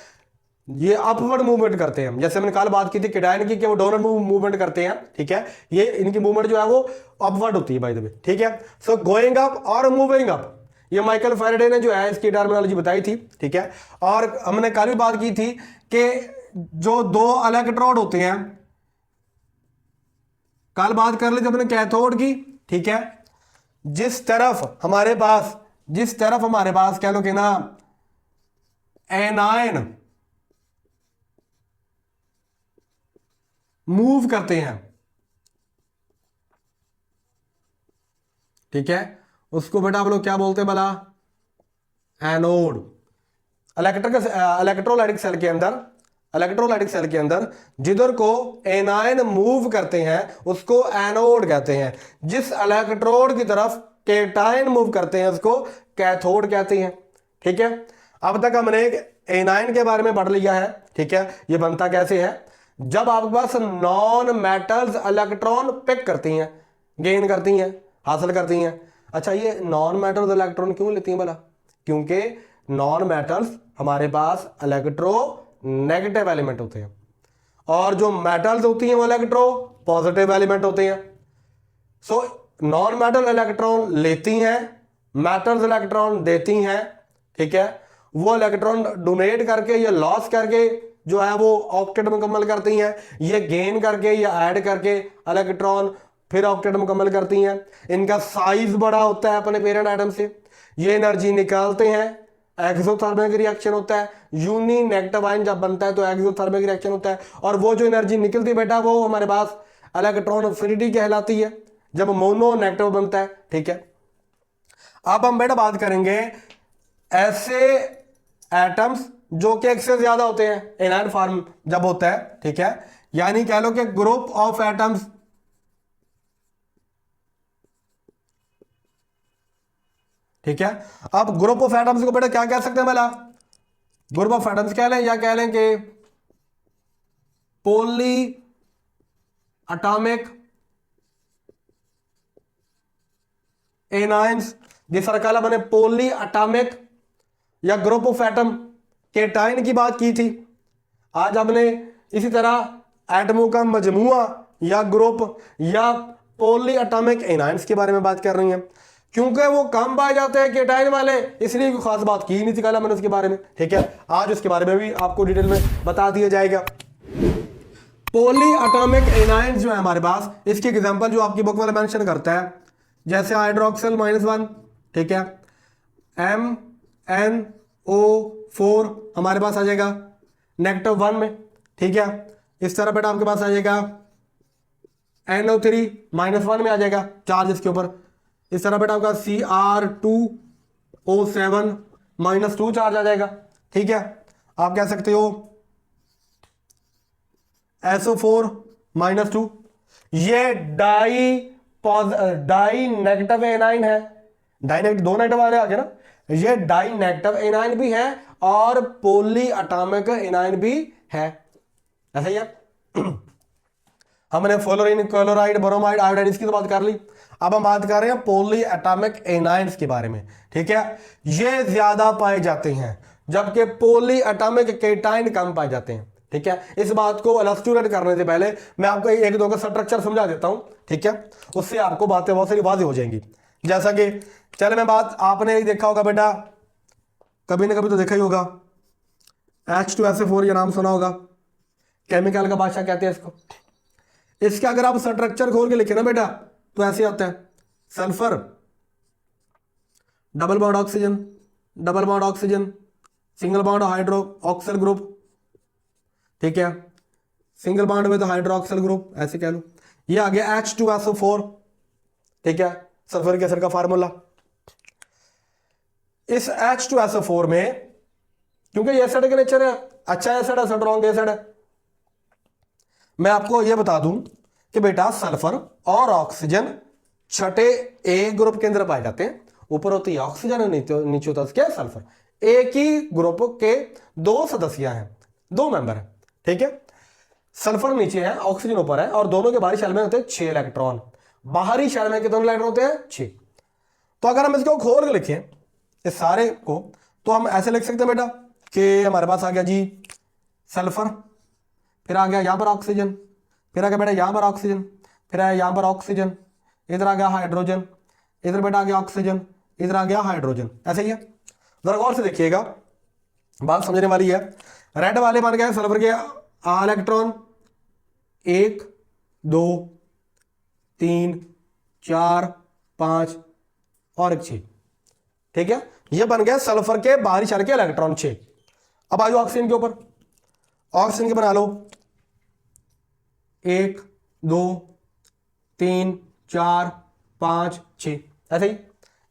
ये अपवर्ड मूवमेंट करते हैं। जैसे मैंने कल बात की थी केटाइन की कि वो डाउनवर्ड मूवमेंट करते हैं। ठीक है, ये इनकी मूवमेंट जो है वो अपवर्ड होती है बाय द वे। ठीक है, सो गोइंग अप और मूविंग अप, ये माइकल फैराडे ने जो है इसकी टर्मिनोलॉजी बताई थी। ठीक है, और हमने कल भी बात की थी कि जो दो इलेक्ट्रोड होते हैं, कल बात कर ली थी हमने कैथोड की। ठीक है, जिस तरफ हमारे पास कह लो कि ना एनायन मूव करते हैं, ठीक है, उसको बेटा आप लोग क्या बोलते हैं भला, एनोड। इलेक्ट्रोलाइटिक सेल के अंदर जिधर को एनायन मूव करते हैं उसको एनोड कहते हैं। जिस इलेक्ट्रोड की तरफ केटायन मूव करते हैं उसको कैथोड कहते हैं। ठीक है, अब तक हमने एनायन के बारे में पढ़ लिया है। ठीक है, ये बनता कैसे है, जब आपके पास नॉन मेटल्स इलेक्ट्रॉन पिक करती हैं, गेन करती हैं, हासिल करती हैं। अच्छा, ये नॉन मेटल्स इलेक्ट्रॉन क्यों लेती हैं भला, क्योंकि नॉन मेटल्स हमारे पास इलेक्ट्रो नेगेटिव एलिमेंट होते हैं, और जो मेटल्स होती हैं वो इलेक्ट्रो पॉजिटिव एलिमेंट होते हैं। सो नॉन मेटल इलेक्ट्रॉन लेती हैं, मेटल्स इलेक्ट्रॉन देती हैं। ठीक है, वो इलेक्ट्रॉन डोनेट करके या लॉस करके जो है वो ऑक्टेट मुकम्मल करती हैं, ये गेन करके या ऐड करके इलेक्ट्रॉन फिर ऑक्टेट मुकम्मल करती हैं। इनका साइज बड़ा होता है अपने पेरेंट एटम से, ये एनर्जी निकालते हैं, एक्सोथर्मिक रिएक्शन होता है। यूनी नेगेटिव आयन जब बनता है तो एक्सोथर्मिक रिएक्शन होता है, और वो जो एनर्जी निकलती है बेटा वो हमारे पास इलेक्ट्रॉन अफिनिटी कहलाती है जब मोनो नेगेटिव बनता है। ठीक है, अब हम बेटा बात करेंगे ऐसे एटम्स जो कि एक से ज्यादा होते हैं, एनायन फॉर्म जब होता है। ठीक है, यानी कह लो कि ग्रुप ऑफ एटम्स, ठीक है। अब ग्रुप ऑफ एटम्स को बेटा क्या कह सकते हैं भला, ग्रुप ऑफ एटम्स कह लें या कह लें कि पॉली एटॉमिक एनायंस। जिस तरह मैंने पॉली एटॉमिक या ग्रुप ऑफ एटम केटाइन की बात की थी, आज हमने इसी तरह एटमों का मजमुआ या ग्रुप या पॉली एटॉमिक एनायंस के बारे में बात कर रही हैं। क्योंकि वो कम पाए जाते हैं केटाइन वाले, इसलिए कोई खास बात की ही नहीं थी कल मैंने उसके बारे में। ठीक है, आज उसके बारे में भी आपको डिटेल में बता दिया जाएगा। पॉली एटॉमिक एनाइन जो है हमारे पास, इसकी एग्जांपल जो आपकी बुक वाला मेंशन करता है, जैसे हाइड्रोक्सिल -1, ठीक है, MnO4 हमारे पास आ जाएगा -1 में। ठीक है, इस तरह बेटा आपके पास आ जाएगा NO3 -1 में आ जाएगा चार्ज इसके ऊपर। इस तरह बेटा आपका Cr2O7 -2 चार्ज आ जाएगा। ठीक है, आप कह सकते हो SO4 -2, ये डाई नेगेटिव एनाइन है। डाई नेगेटिव, दो नेगेटिव वाले आ गए ना, ये डाई नेगेटिव एनाइन भी है और पॉली एटॉमिक एनाइन भी है। ऐसा ही है। हमने फ्लोरीन, क्लोराइड, ब्रोमाइड, आयोडाइड इसकी तो बात कर ली। अब हम बात कर रहे हैं पॉली एटॉमिक एनाइंस के बारे में। ठीक है, ये ज्यादा पाए जाते हैं जबकि पॉली एटॉमिक केटाइन कम पाए जाते हैं। ठीक है, इस बात को इलस्ट्रेट करने से पहले मैं आपको एक दो का स्ट्रक्चर समझा देता हूं। ठीक है, उससे आपको बातें बहुत सारी वाज़ेह हो जाएंगी। जैसा कि चले मैं बात, आपने ही देखा होगा बेटा, कभी ना कभी तो देखा ही होगा, H2SO4 ये नाम सुना होगा, केमिकल का बादशाह कहते हैं इसको। इसका अगर आप स्ट्रक्चर खोल के लिखे ना बेटा तो ऐसे आता है, sulphur, double bond oxygen, double bond oxygen, single bond hydroxyl group. ठीक है, single bond with hydroxyl group ऐसे कह लो। ये आ गया H2SO4। ठीक है, सल्फरिक एसिड का फार्मूला। इस H2SO4 में क्योंकि ये एसिड का नेचर है, अच्छा एसिड है, स्ट्रॉन्ग एसिड है, मैं आपको यह बता दूं कि बेटा सल्फर और ऑक्सीजन छठे ए ग्रुप के अंदर पाए जाते हैं। ऊपर होती है ऑक्सीजन और नीचे होता है क्या, सल्फर। एक ही ग्रुप के दो सदस्य हैं, दो मेंबर हैं। ठीक है, सल्फर नीचे है, ऑक्सीजन ऊपर है, और दोनों के बाहरी शेल में होते हैं 6 इलेक्ट्रॉन। बाहरी शेल में कितने इलेक्ट्रॉन होते हैं? 6। तो अगर हम इसको खोल के लिखें इस सारे को, तो हम ऐसे लिख सकते हैं बेटा कि हमारे पास आ गया जी सल्फर, फिर आ गया यहां पर ऑक्सीजन, फिर आ गया बेटा यहां पर ऑक्सीजन, फिर आया यहां पर ऑक्सीजन, इधर आ गया हाइड्रोजन, इधर बेटा आ गया ऑक्सीजन, इधर आ गया हाइड्रोजन। ऐसे ही है, जरा गौर से देखिएगा, बात समझने वाली है। रेड वाले बन गए सल्फर के इलेक्ट्रॉन 1 2 3 4 5 और 1 6। ठीक है, ये बन गया सल्फर के बाहरी शेल के इलेक्ट्रॉन 6। अब आइए ऑक्सीजन के ऊपर, ऑक्सीजन के बना लो 1 2 3 4 5 6। ऐसे ही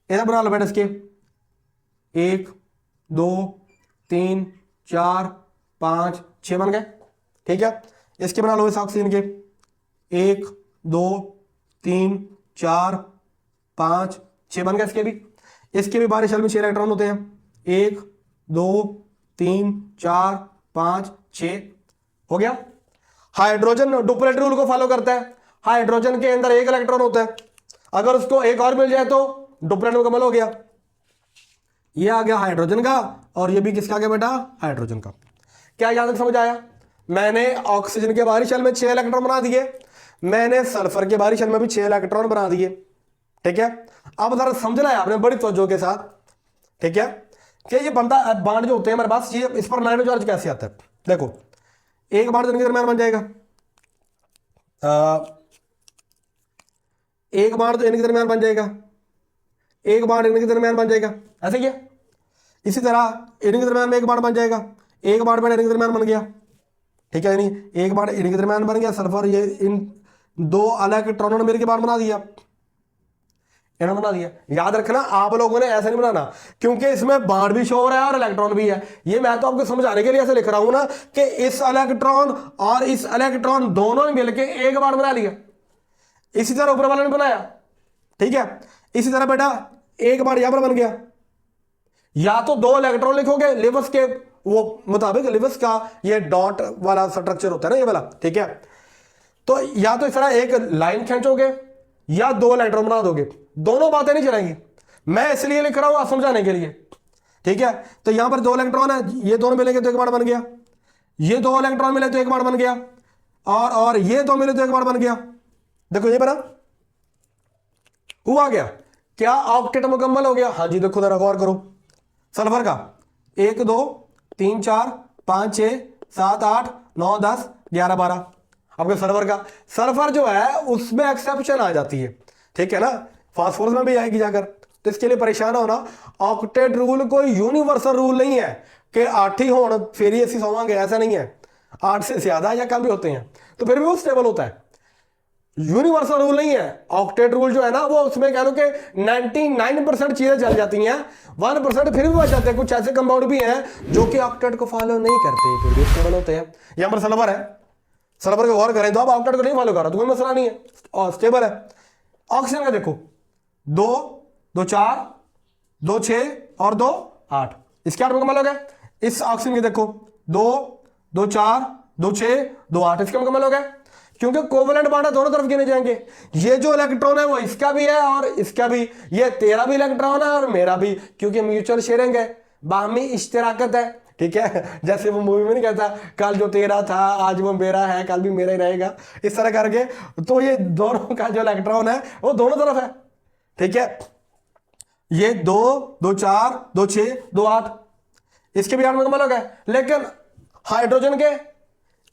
इधर बना लो बेटा इसके 1 2 3 4 5 6 बन गए। ठीक है, इसके बना लो इस ऑक्सीजन के 1 2 3 4 5 6 बन गए इसके भी। इसके भी बाहरी शेल में 6 इलेक्ट्रॉन होते हैं, 1 2 3 4 5 6 हो गया। हाइड्रोजन डुप्लेट रूल को फॉलो करता है, हाइड्रोजन के अंदर 1 इलेक्ट्रॉन होता है, अगर उसको एक और मिल जाए तो डुप्लेट मुकम्मल हो गया। ये आ गया हाइड्रोजन का, और ये भी किसका आ गया बेटा? हाइड्रोजन का। क्या यहां तक समझ आया? मैंने ऑक्सीजन के बाहरी शेल में 6 इलेक्ट्रॉन बना दिए, मैंने सल्फर के बाहरी शेल में भी 6 इलेक्ट्रॉन बना दिए। ठीक है, अब जरा समझना है आपने बड़ी तवज्जो के साथ। ठीक है, कि ये बंदा बांड जो होते हैं हमारे पास, ये इस पर नेगेटिव चार्ज कैसे आता है? देखो, एक बांड इनके दरमियान बन जाएगा, एक बांड तो इनके दरमियान बन जाएगा, एक बांड इनके दरमियान बन जाएगा। ऐसे ही है, इसी तरह इनके दरमियान में एक बांड बन जाएगा, एक बांड इनके दरमियान बन गया। ठीक है, नहीं एक बांड इनके दरमियान बन गया, सल्फर ये इन दो अलग इलेक्ट्रॉनों ने मिलकर बांड बना दिया, इन्होंने बना दिया। याद रखना, आप लोगों ने ऐसे नहीं बनाना, क्योंकि इसमें बांड भी शो हो रहा है और इलेक्ट्रॉन भी है। ये मैं तो आपको समझाने के लिए ऐसे लिख रहा हूं ना कि इस इलेक्ट्रॉन और इस इलेक्ट्रॉन दोनों ने मिलकर एक बांड बना लिया, इसी तरह ऊपर वाले ने बनाया। ठीक है, इसी तरह बेटा एक बांड यहां पर बन गया, या तो 2 इलेक्ट्रॉन लिखोगे लिवस के वो मुताबिक, लिवस का ये डॉट वाला स्ट्रक्चर होता है ना ये वाला। ठीक है, तो या तो इस तरह एक लाइन खींचोगे या 2 इलेक्ट्रॉन बना दोगे, दोनों बातें नहीं चलेंगी। मैं इसलिए लिख रहा हूं समझाने के लिए। ठीक है, तो यहां पर 2 इलेक्ट्रॉन है, ये दोनों मिलेंगे तो एक बांड बन गया, ये 2 इलेक्ट्रॉन मिले तो एक बांड बन गया, और ये 2 मिले तो एक बांड बन गया। देखो ये बना हुआ गया, क्या ऑक्टेट मुकम्मल हो गया? हाँ जी, देखो जरा गौर करो। सल्फर का 1 2 3 4 5 6 7 8 9 10 11 12। आपके सल्फर जो है उसमें एक्सेप्शन आ जाती है, ठीक है ना, फास्फोरस में भी आएगी जाकर। तो इसके लिए परेशान होना। ऑक्टेट रूल कोई यूनिवर्सल रूल नहीं है कि 8 ही होना फिर ही ऐसी सोवांगे, ऐसा नहीं है। 8 से ज्यादा या कम भी होते हैं तो फिर भी वो स्टेबल होता है। यूनिवर्सल रूल नहीं है। ऑक्टेट रूल जो है ना वो उसमें कह लो कि 99% चीजें चल जाती हैं, 1% फिर भी बच जाते हैं। कुछ ऐसे कंपाउंड भी हैं जो कि ऑक्टेट को फॉलो नहीं करते, फिर भी स्टेबल होते हैं। यहां पर सल्फर है, सल्फर को गौर करें तो आप ऑक्टेट को नहीं फॉलो कर रहा तो कोई मसला नहीं है और स्टेबल है। ऑक्सीजन का देखो 2 2 4 2 6 और 2 8, इसके 8 मुकम्मल हो गए। इस ऑक्सीजन के देखो 2 2 4 2 6 2 8, इसके मुकम्मल हो गए, क्योंकि कोवेलेंट बॉन्ड दोनों तरफ गिने जाएंगे। ये जो इलेक्ट्रॉन है वो इसका भी है और इसका भी, ये तेरा भी इलेक्ट्रॉन है और मेरा भी, क्योंकि म्यूचुअल शेयरिंग है, बाहमी इश्तराकत है, ठीक है। जैसे वो मूवी में नहीं कहता कल जो तेरा था आज वो मेरा है, कल भी मेरा ही रहेगा, इस तरह करके। तो ये दोनों का जो इलेक्ट्रॉन है वो दोनों तरफ है, ठीक है। ये 2 2 4 2 6 2 8, इसके भी 8 मुकम्मल हो गए। लेकिन हाइड्रोजन के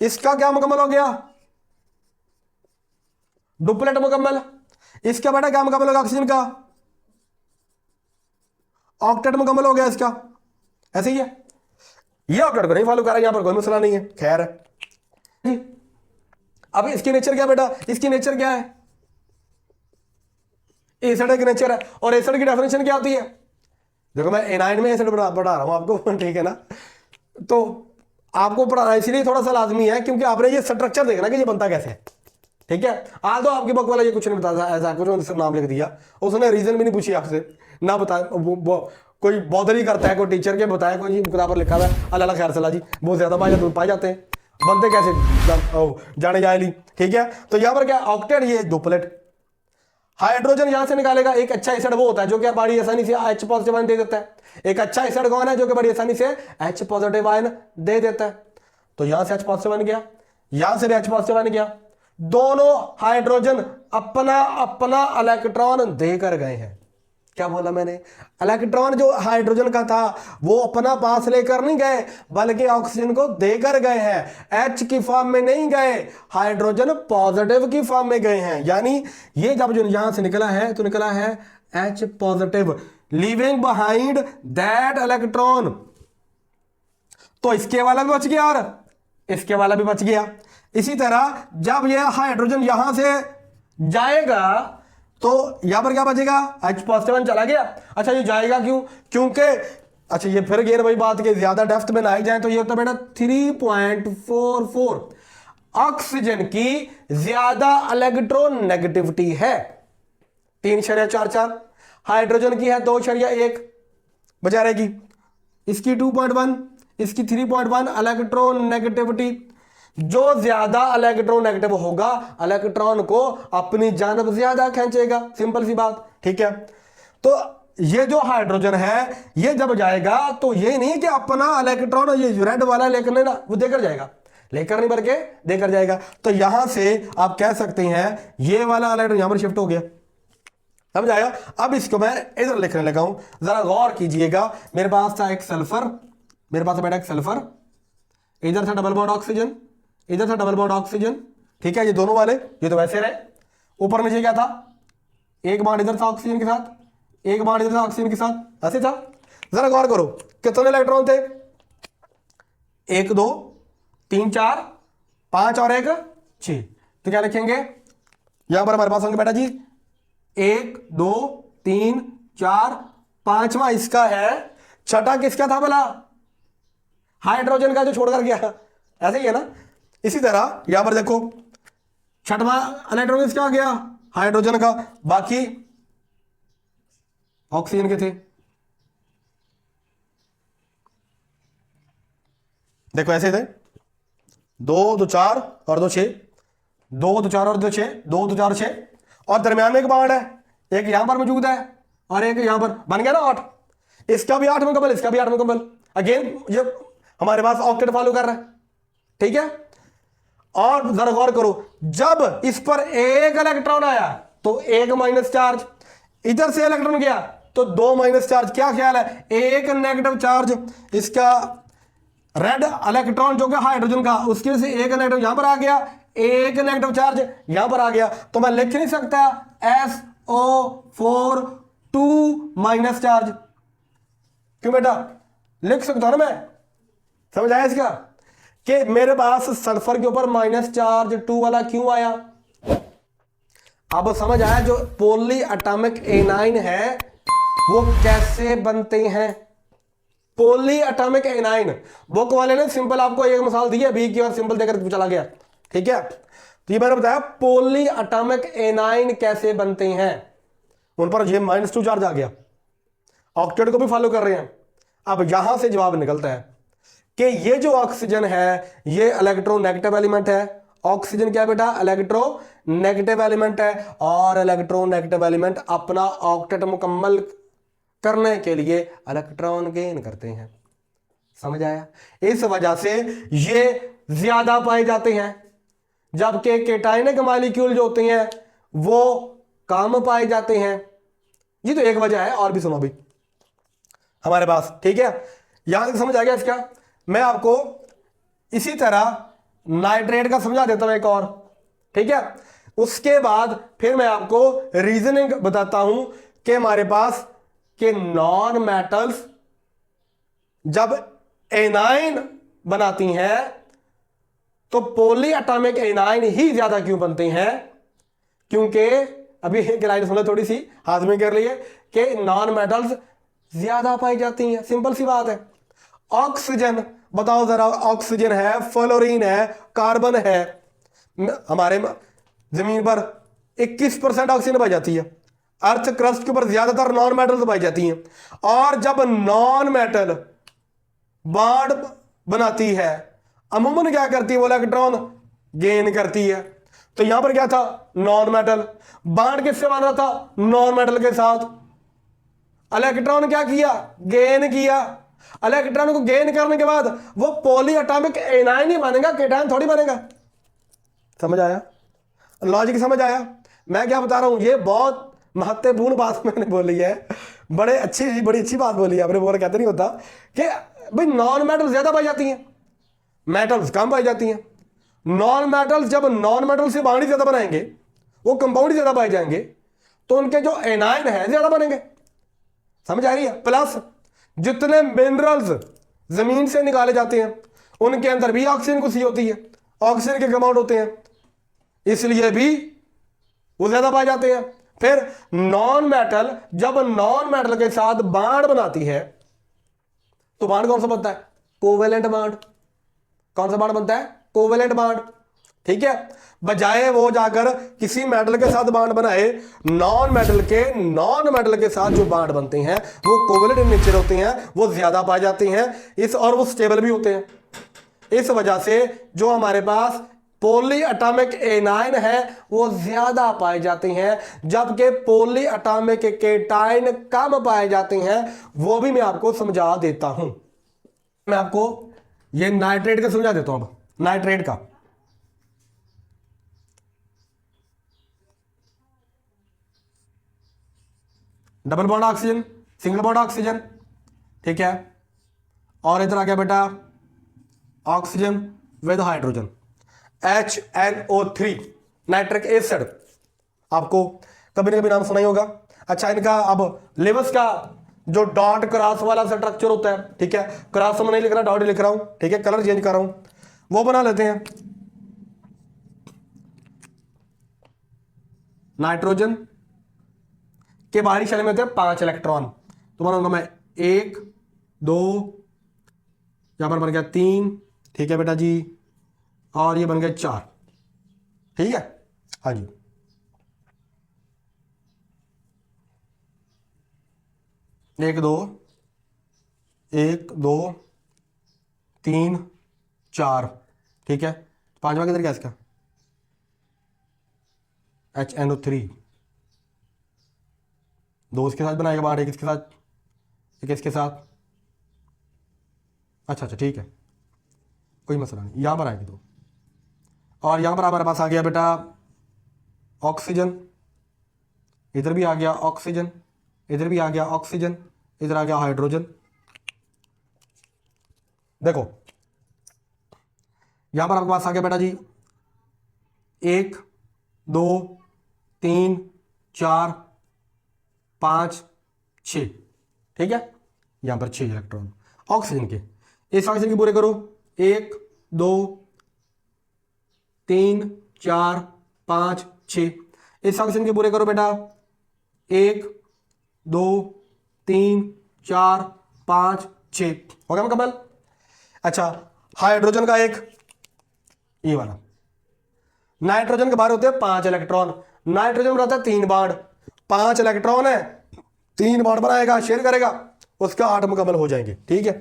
इसका क्या मुकम्मल हो गया? डुप्लेट मुकम्मल। इसका बेटा क्या मुकम्मल होगा? ऑक्सीजन का ऑक्टेट मुकम्मल हो गया इसका, ऐसे ही है। ये ऑक्टेट को नहीं फॉलो कर रहा है, यहां पर कोई मसला नहीं है, खैर है। अब इसकी नेचर क्या बेटा? इसकी नेचर क्या है? एसिड की नेचर है। और एसिड की डेफिनेशन क्या होती है? देखो मैं एनाइन में एसिड पढ़ा रहा हूं आपको, ठीक है ना। तो आपको पढ़ाना इसलिए थोड़ा सा लाजमी है क्योंकि आपने ये स्ट्रक्चर देखना कि ये बनता कैसे है, ठीक है। आज तो आपकी बुक वाला ये कुछ नहीं बताता, ऐसा कुछ नाम लिख दिया, उसने रीजन भी नहीं पूछी आपसे, ना बताया। कोई बॉदर ही करता है कोई टीचर के बताया कोई किताब पर लिखा हुआ है, अल्लाह खैर सला जी, बहुत ज्यादा पाए जाते हैं, बनते कैसे जाने जाए ली, ठीक है। तो यहाँ पर क्या ऑक्टेट, ये डुप्लेट। हाइड्रोजन यहां से निकालेगा। एक अच्छा एसिड वो होता है जो कि बड़ी आसानी से H पॉजिटिव आयन दे देता है। एक अच्छा एसिड कौन है जो कि बड़ी आसानी से H पॉजिटिव आयन दे देता है। तो यहां से H पॉजिटिव आयन गया, यहां से भी H पॉजिटिव आयन गया। दोनों हाइड्रोजन अपना अपना इलेक्ट्रॉन देकर गए हैं। क्या बोला मैंने? इलेक्ट्रॉन जो हाइड्रोजन का था वो अपना पास लेकर नहीं गए बल्कि ऑक्सीजन को देकर गए हैं। H की फॉर्म में नहीं गए, हाइड्रोजन पॉजिटिव की फॉर्म में गए हैं। यानी ये जब जो यहां से निकला है तो निकला है H positive, leaving behind that electron. तो इसके वाला भी बच गया और इसके वाला भी बच गया। इसी तरह जब यह हाइड्रोजन यहां से जाएगा तो यहां पर क्या बचेगा? H पॉजिटिव चला गया। अच्छा ये जाएगा क्यों? क्योंकि अच्छा ये फिर गेर वही बात कि ज्यादा डेप्थ में ना जाए तो ये होता है बेटा 3.44। ऑक्सीजन की ज्यादा इलेक्ट्रॉन नेगेटिविटी है 3.44, हाइड्रोजन की है 2.1 बचा रहेगी। इसकी 2.1, इसकी 3.1 इलेक्ट्रॉन नेगेटिविटी। जो ज्यादा इलेक्ट्रॉन नेगेटिव होगा इलेक्ट्रॉन को अपनी जानब ज्यादा खींचेगा, सिंपल सी बात, ठीक है। तो ये जो हाइड्रोजन है ये जब जाएगा तो ये नहीं कि अपना इलेक्ट्रॉन ये रेड वाला लेकर ना वो देकर जाएगा, लेकर नहीं बल्कि देकर जाएगा। तो यहां से आप कह सकते हैं ये वाला इलेक्ट्रॉन यहां पर शिफ्ट हो गया, समझ आया? अब इसको मैं इधर लिखने लगा हूं, जरा गौर कीजिएगा। मेरे पास था एक सल्फर, मेरे पास बैठा एक सल्फर, इधर था डबल बॉन्ड ऑक्सीजन, इधर था डबल बॉन्ड ऑक्सीजन, ठीक है। ये दोनों वाले ये तो वैसे रहे। ऊपर नीचे क्या था? एक बॉन्ड इधर था ऑक्सीजन के साथ, एक बॉन्ड इधर था ऑक्सीजन के साथ, ऐसे था। जरा गौर करो कितने इलेक्ट्रॉन थे? 1 2 3 4 5 और 1 6। तो क्या लिखेंगे यहां पर हमारे पास होंगे बेटा जी 1 2 3 4 5वां इसका है, छठा किसका था भला? हाइड्रोजन का जो छोड़कर गया, ऐसे ही है ना। इसी तरह यहां पर देखो छठवां इलेक्ट्रॉन किसका आ गया? हाइड्रोजन का, बाकी ऑक्सीजन के थे। देखो ऐसे थे 2 2 4 और 2 6, 2 2 4 और 2 6, 2 2 4 6, और दरमियान में एक बॉन्ड है, एक यहां पर मौजूद है और एक यहां पर, बन गया ना 8। इसका भी 8 मुकम्मल, इसका भी 8 मुकम्मल। अगेन ये हमारे पास ऑक्टेट फॉलो कर रहा है, ठीक है। और जरा गौर करो जब इस पर एक इलेक्ट्रॉन आया तो एक माइनस चार्ज, इधर से इलेक्ट्रॉन गया तो 2 माइनस चार्ज। क्या ख्याल है, एक नेगेटिव चार्ज इसका रेड इलेक्ट्रॉन जो कि हाइड्रोजन का, उसकी वजह से एक नेगेटिव यहां पर आ गया, एक नेगेटिव चार्ज यहां पर आ गया, तो मैं लिख नहीं सकता SO4 2 माइनस चार्ज? क्यों बेटा, लिख सकता हूं ना मैं। समझ आया इसका कि मेरे पास सल्फर के ऊपर माइनस चार्ज 2 वाला क्यों आया? अब समझ आया जो पोली एटॉमिक एनाइन है वो कैसे बनते हैं। पोली एटॉमिक एनाइन बुक वाले ने सिंपल आपको एक मिसाल दी है बी की और सिंपल देकर चला गया, ठीक है। तो ये मैंने बताया पोली एटॉमिक एनाइन कैसे बनते हैं, उन पर ये -2 चार्ज आ गया, ऑक्टेट को भी फॉलो कर रहे हैं। अब यहां से जवाब निकलता है कि ये जो ऑक्सीजन है ये इलेक्ट्रोनेगेटिव एलिमेंट है। ऑक्सीजन क्या बेटा, इलेक्ट्रोनेगेटिव एलिमेंट है, और इलेक्ट्रोनेगेटिव एलिमेंट अपना ऑक्टेट मुकम्मल करने के लिए इलेक्ट्रॉन गेन करते हैं। समझ आया? इस वजह से ये ज्यादा पाए जाते हैं, जबकि केटाइनिक मॉलिक्यूल जो होते हैं वो कम पाए जाते हैं। ये तो एक वजह है, और भी सुनो भी हमारे पास, ठीक है। यहां तक समझ आ गया इसका। मैं आपको इसी तरह नाइट्रेट का समझा देता हूं एक और, ठीक है। उसके बाद फिर मैं आपको रीजनिंग बताता हूं कि हमारे पास के नॉन मेटल्स जब एनाइन बनाती हैं तो पॉली एटॉमिक एनाइन ही ज्यादा क्यों बनते हैं? क्योंकि अभी एक लाइन सुनो थोड़ी सी हाथ में कर लिए कि नॉन मेटल्स ज्यादा पाई जाती हैं। सिंपल सी बात है। ऑक्सीजन बताओ जरा, ऑक्सीजन है, फ्लोरीन है, कार्बन है, हमारे जमीन पर 21% ऑक्सीजन पाई जाती है। अर्थ क्रस्ट के ऊपर ज्यादातर नॉन मेटल पाई जाती हैं। और जब नॉन मेटल बॉन्ड बनाती है अमूमन क्या करती है, वो इलेक्ट्रॉन गेन करती है। तो यहां पर क्या था, नॉन मेटल बॉन्ड किससे बन रहा था, नॉन मेटल के साथ। इलेक्ट्रॉन क्या किया, गेन किया। इलेक्ट्रॉन को गेन करने के बाद वो पॉली एटॉमिक एनाइन ही बनेगा, केटायन थोड़ी बनेगा। समझ आया लॉजिक? समझ आया मैं क्या बता रहा हूं? ये बहुत महत्वपूर्ण बात मैंने बोली है, बड़ी अच्छी बात बोली है आपने। बोल कहते नहीं होता कि भाई नॉन मेटल ज्यादा पाई जाती हैं, मेटल्स कम पाई जाती हैं। नॉन मेटल्स जब नॉन मेटल से बॉन्ड ज्यादा बनाएंगे, वो कंपाउंड ज्यादा पाए जाएंगे, तो उनके जो एनाइन है ज्यादा बनेंगे। समझ आ रही है? प्लस जितने मिनरल्स जमीन से निकाले जाते हैं उनके अंदर भी ऑक्सीजन कुछ होती है, ऑक्सीजन के कंपाउंड होते हैं, इसलिए भी वो ज्यादा पाए जाते हैं। फिर नॉन मेटल जब नॉन मेटल के साथ बॉन्ड बनाती है तो बॉन्ड कौन सा बनता है, कोवेलेंट बॉन्ड। कौन सा बॉन्ड बनता है, कोवेलेंट बॉन्ड, ठीक है। बजाय वो जाकर किसी मेटल के साथ बॉन्ड बनाए, नॉन मेटल के साथ जो बॉन्ड बनते हैं वो कोवेलेंट इन नेचर होते हैं, वो ज्यादा पाए जाते हैं और वो स्टेबल भी होते हैं। इस वजह से जो हमारे पास पॉली एटॉमिक एनाइन है वो ज्यादा पाए जाते हैं, जबकि पॉली एटॉमिक केटाइन कम पाए जाते हैं। वो भी मैं आपको समझा देता हूं। मैं आपको ये नाइट्रेट का समझा देता हूं। अब नाइट्रेट का double bond oxygen, single bond oxygen, ठीक है। और इधर आ गया बेटा oxygen with hydrogen, HNO3 nitric acid. आपको कभी ना कभी नाम सुना ही होगा। अच्छा, इनका अब लेवस का जो डॉट क्रॉस वाला स्ट्रक्चर होता है, ठीक है, क्रॉस में नहीं लिख रहा, डॉट लिख रहा हूं, ठीक है, कलर चेंज कर रहा हूं, वो बना लेते हैं। नाइट्रोजन के बाहरी शेल में होते हैं 5 इलेक्ट्रॉन, तो बनाऊंगा मैं 1 2, यहां पर बन गया 3, ठीक है बेटा जी, और ये बन गया 4, ठीक है। हाँ जी, एक दो 3 4, ठीक है। पांचवा किधर गया इसका, HNO3, 2 इसके साथ बनाएगा बाहर, एक इसके साथ, एक इसके साथ। अच्छा, ठीक है, कोई मसला नहीं, यहां पर आएगी 2, और यहां पर हमारे पास आ गया बेटा ऑक्सीजन, इधर भी आ गया ऑक्सीजन, इधर भी आ गया ऑक्सीजन, इधर आ गया हाइड्रोजन। देखो यहां पर आपके पास आ गया बेटा जी 1 2 3 4 5 6, ठीक है, यहां पर 6 इलेक्ट्रॉन ऑक्सीजन के। इस ऑक्सीजन के पूरे करो 1 2 3 4 5 6। इस ऑक्सीजन के पूरे करो बेटा 1 2 3 4 5 6, हो गया मुकम्मल। अच्छा हाइड्रोजन का एक ये वाला, नाइट्रोजन के बाहर होते हैं 5 इलेक्ट्रॉन, नाइट्रोजन में रहता है 3 बाण, 5 इलेक्ट्रॉन है, 3 बाण बनाएगा, शेयर करेगा, उसका 8 मुकम्मल हो जाएंगे, ठीक है।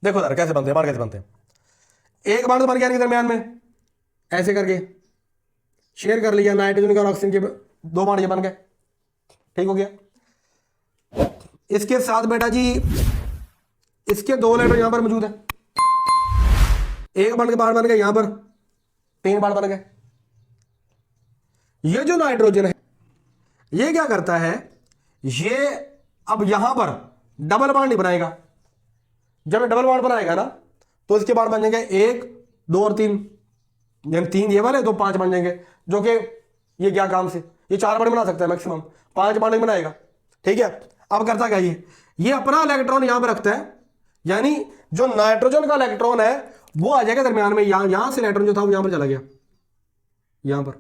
देखो यार कैसे बनते हैं, बाण कैसे बनते हैं। एक बाण तो बन गया इनके दरमियान में, ऐसे करके शेयर कर लिया, नाइट्रोजन के और ऑक्सीजन के 2 बाण ये बन गए, ठीक हो गया। इसके साथ बेटा जी इसके 2 इलेक्ट्रॉन यहां पर मौजूद है, एक बाण के बाहर बन गए, यहां पर 3 बाण बन गए। ये जो नाइट्रोजन है ये क्या करता है, ये अब यहां पर डबल बाण नहीं बनाएगा। जब डबल बाण बनाएगा ना तो इसके बाण बन जाएंगे 1 2 और 3, यानी 3 ये वाले, तो 5 बन जाएंगे, जो कि ये क्या काम से ये 4 बाण बना सकता है मैक्सिमम, 5 बाण नहीं बनाएगा, ठीक है। अब करता क्या ये अपना इलेक्ट्रॉन यहां पर रखता है, यानी जो नाइट्रोजन का इलेक्ट्रॉन है वो आ जाएगा दरमियान में, यहां से इलेक्ट्रॉन जो था वो यहां पर चला गया, यहां पर,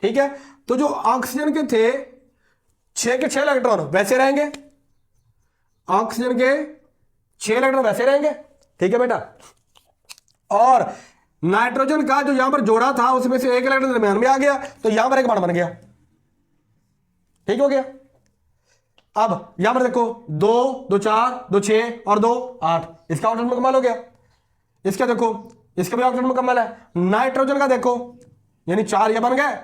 ठीक है। तो जो ऑक्सीजन के थे 6 के 6 इलेक्ट्रॉन वैसे रहेंगे, ऑक्सीजन के 6 इलेक्ट्रॉन वैसे रहेंगे, ठीक है बेटा। और नाइट्रोजन का जो यहां पर जोड़ा था उसमें से 1 इलेक्ट्रॉन दरमियान में आ गया, तो यहां पर एक बाण बन गया, ठीक हो गया। अब यहां पर देखो 2 2 4 2 6 और 2 8, इसका ऑक्सीजन मुकम्मल हो गया। इसका देखो इसका भी ऑक्सीजन मुकम्मल है। नाइट्रोजन का देखो यानी 4 ये बन गए,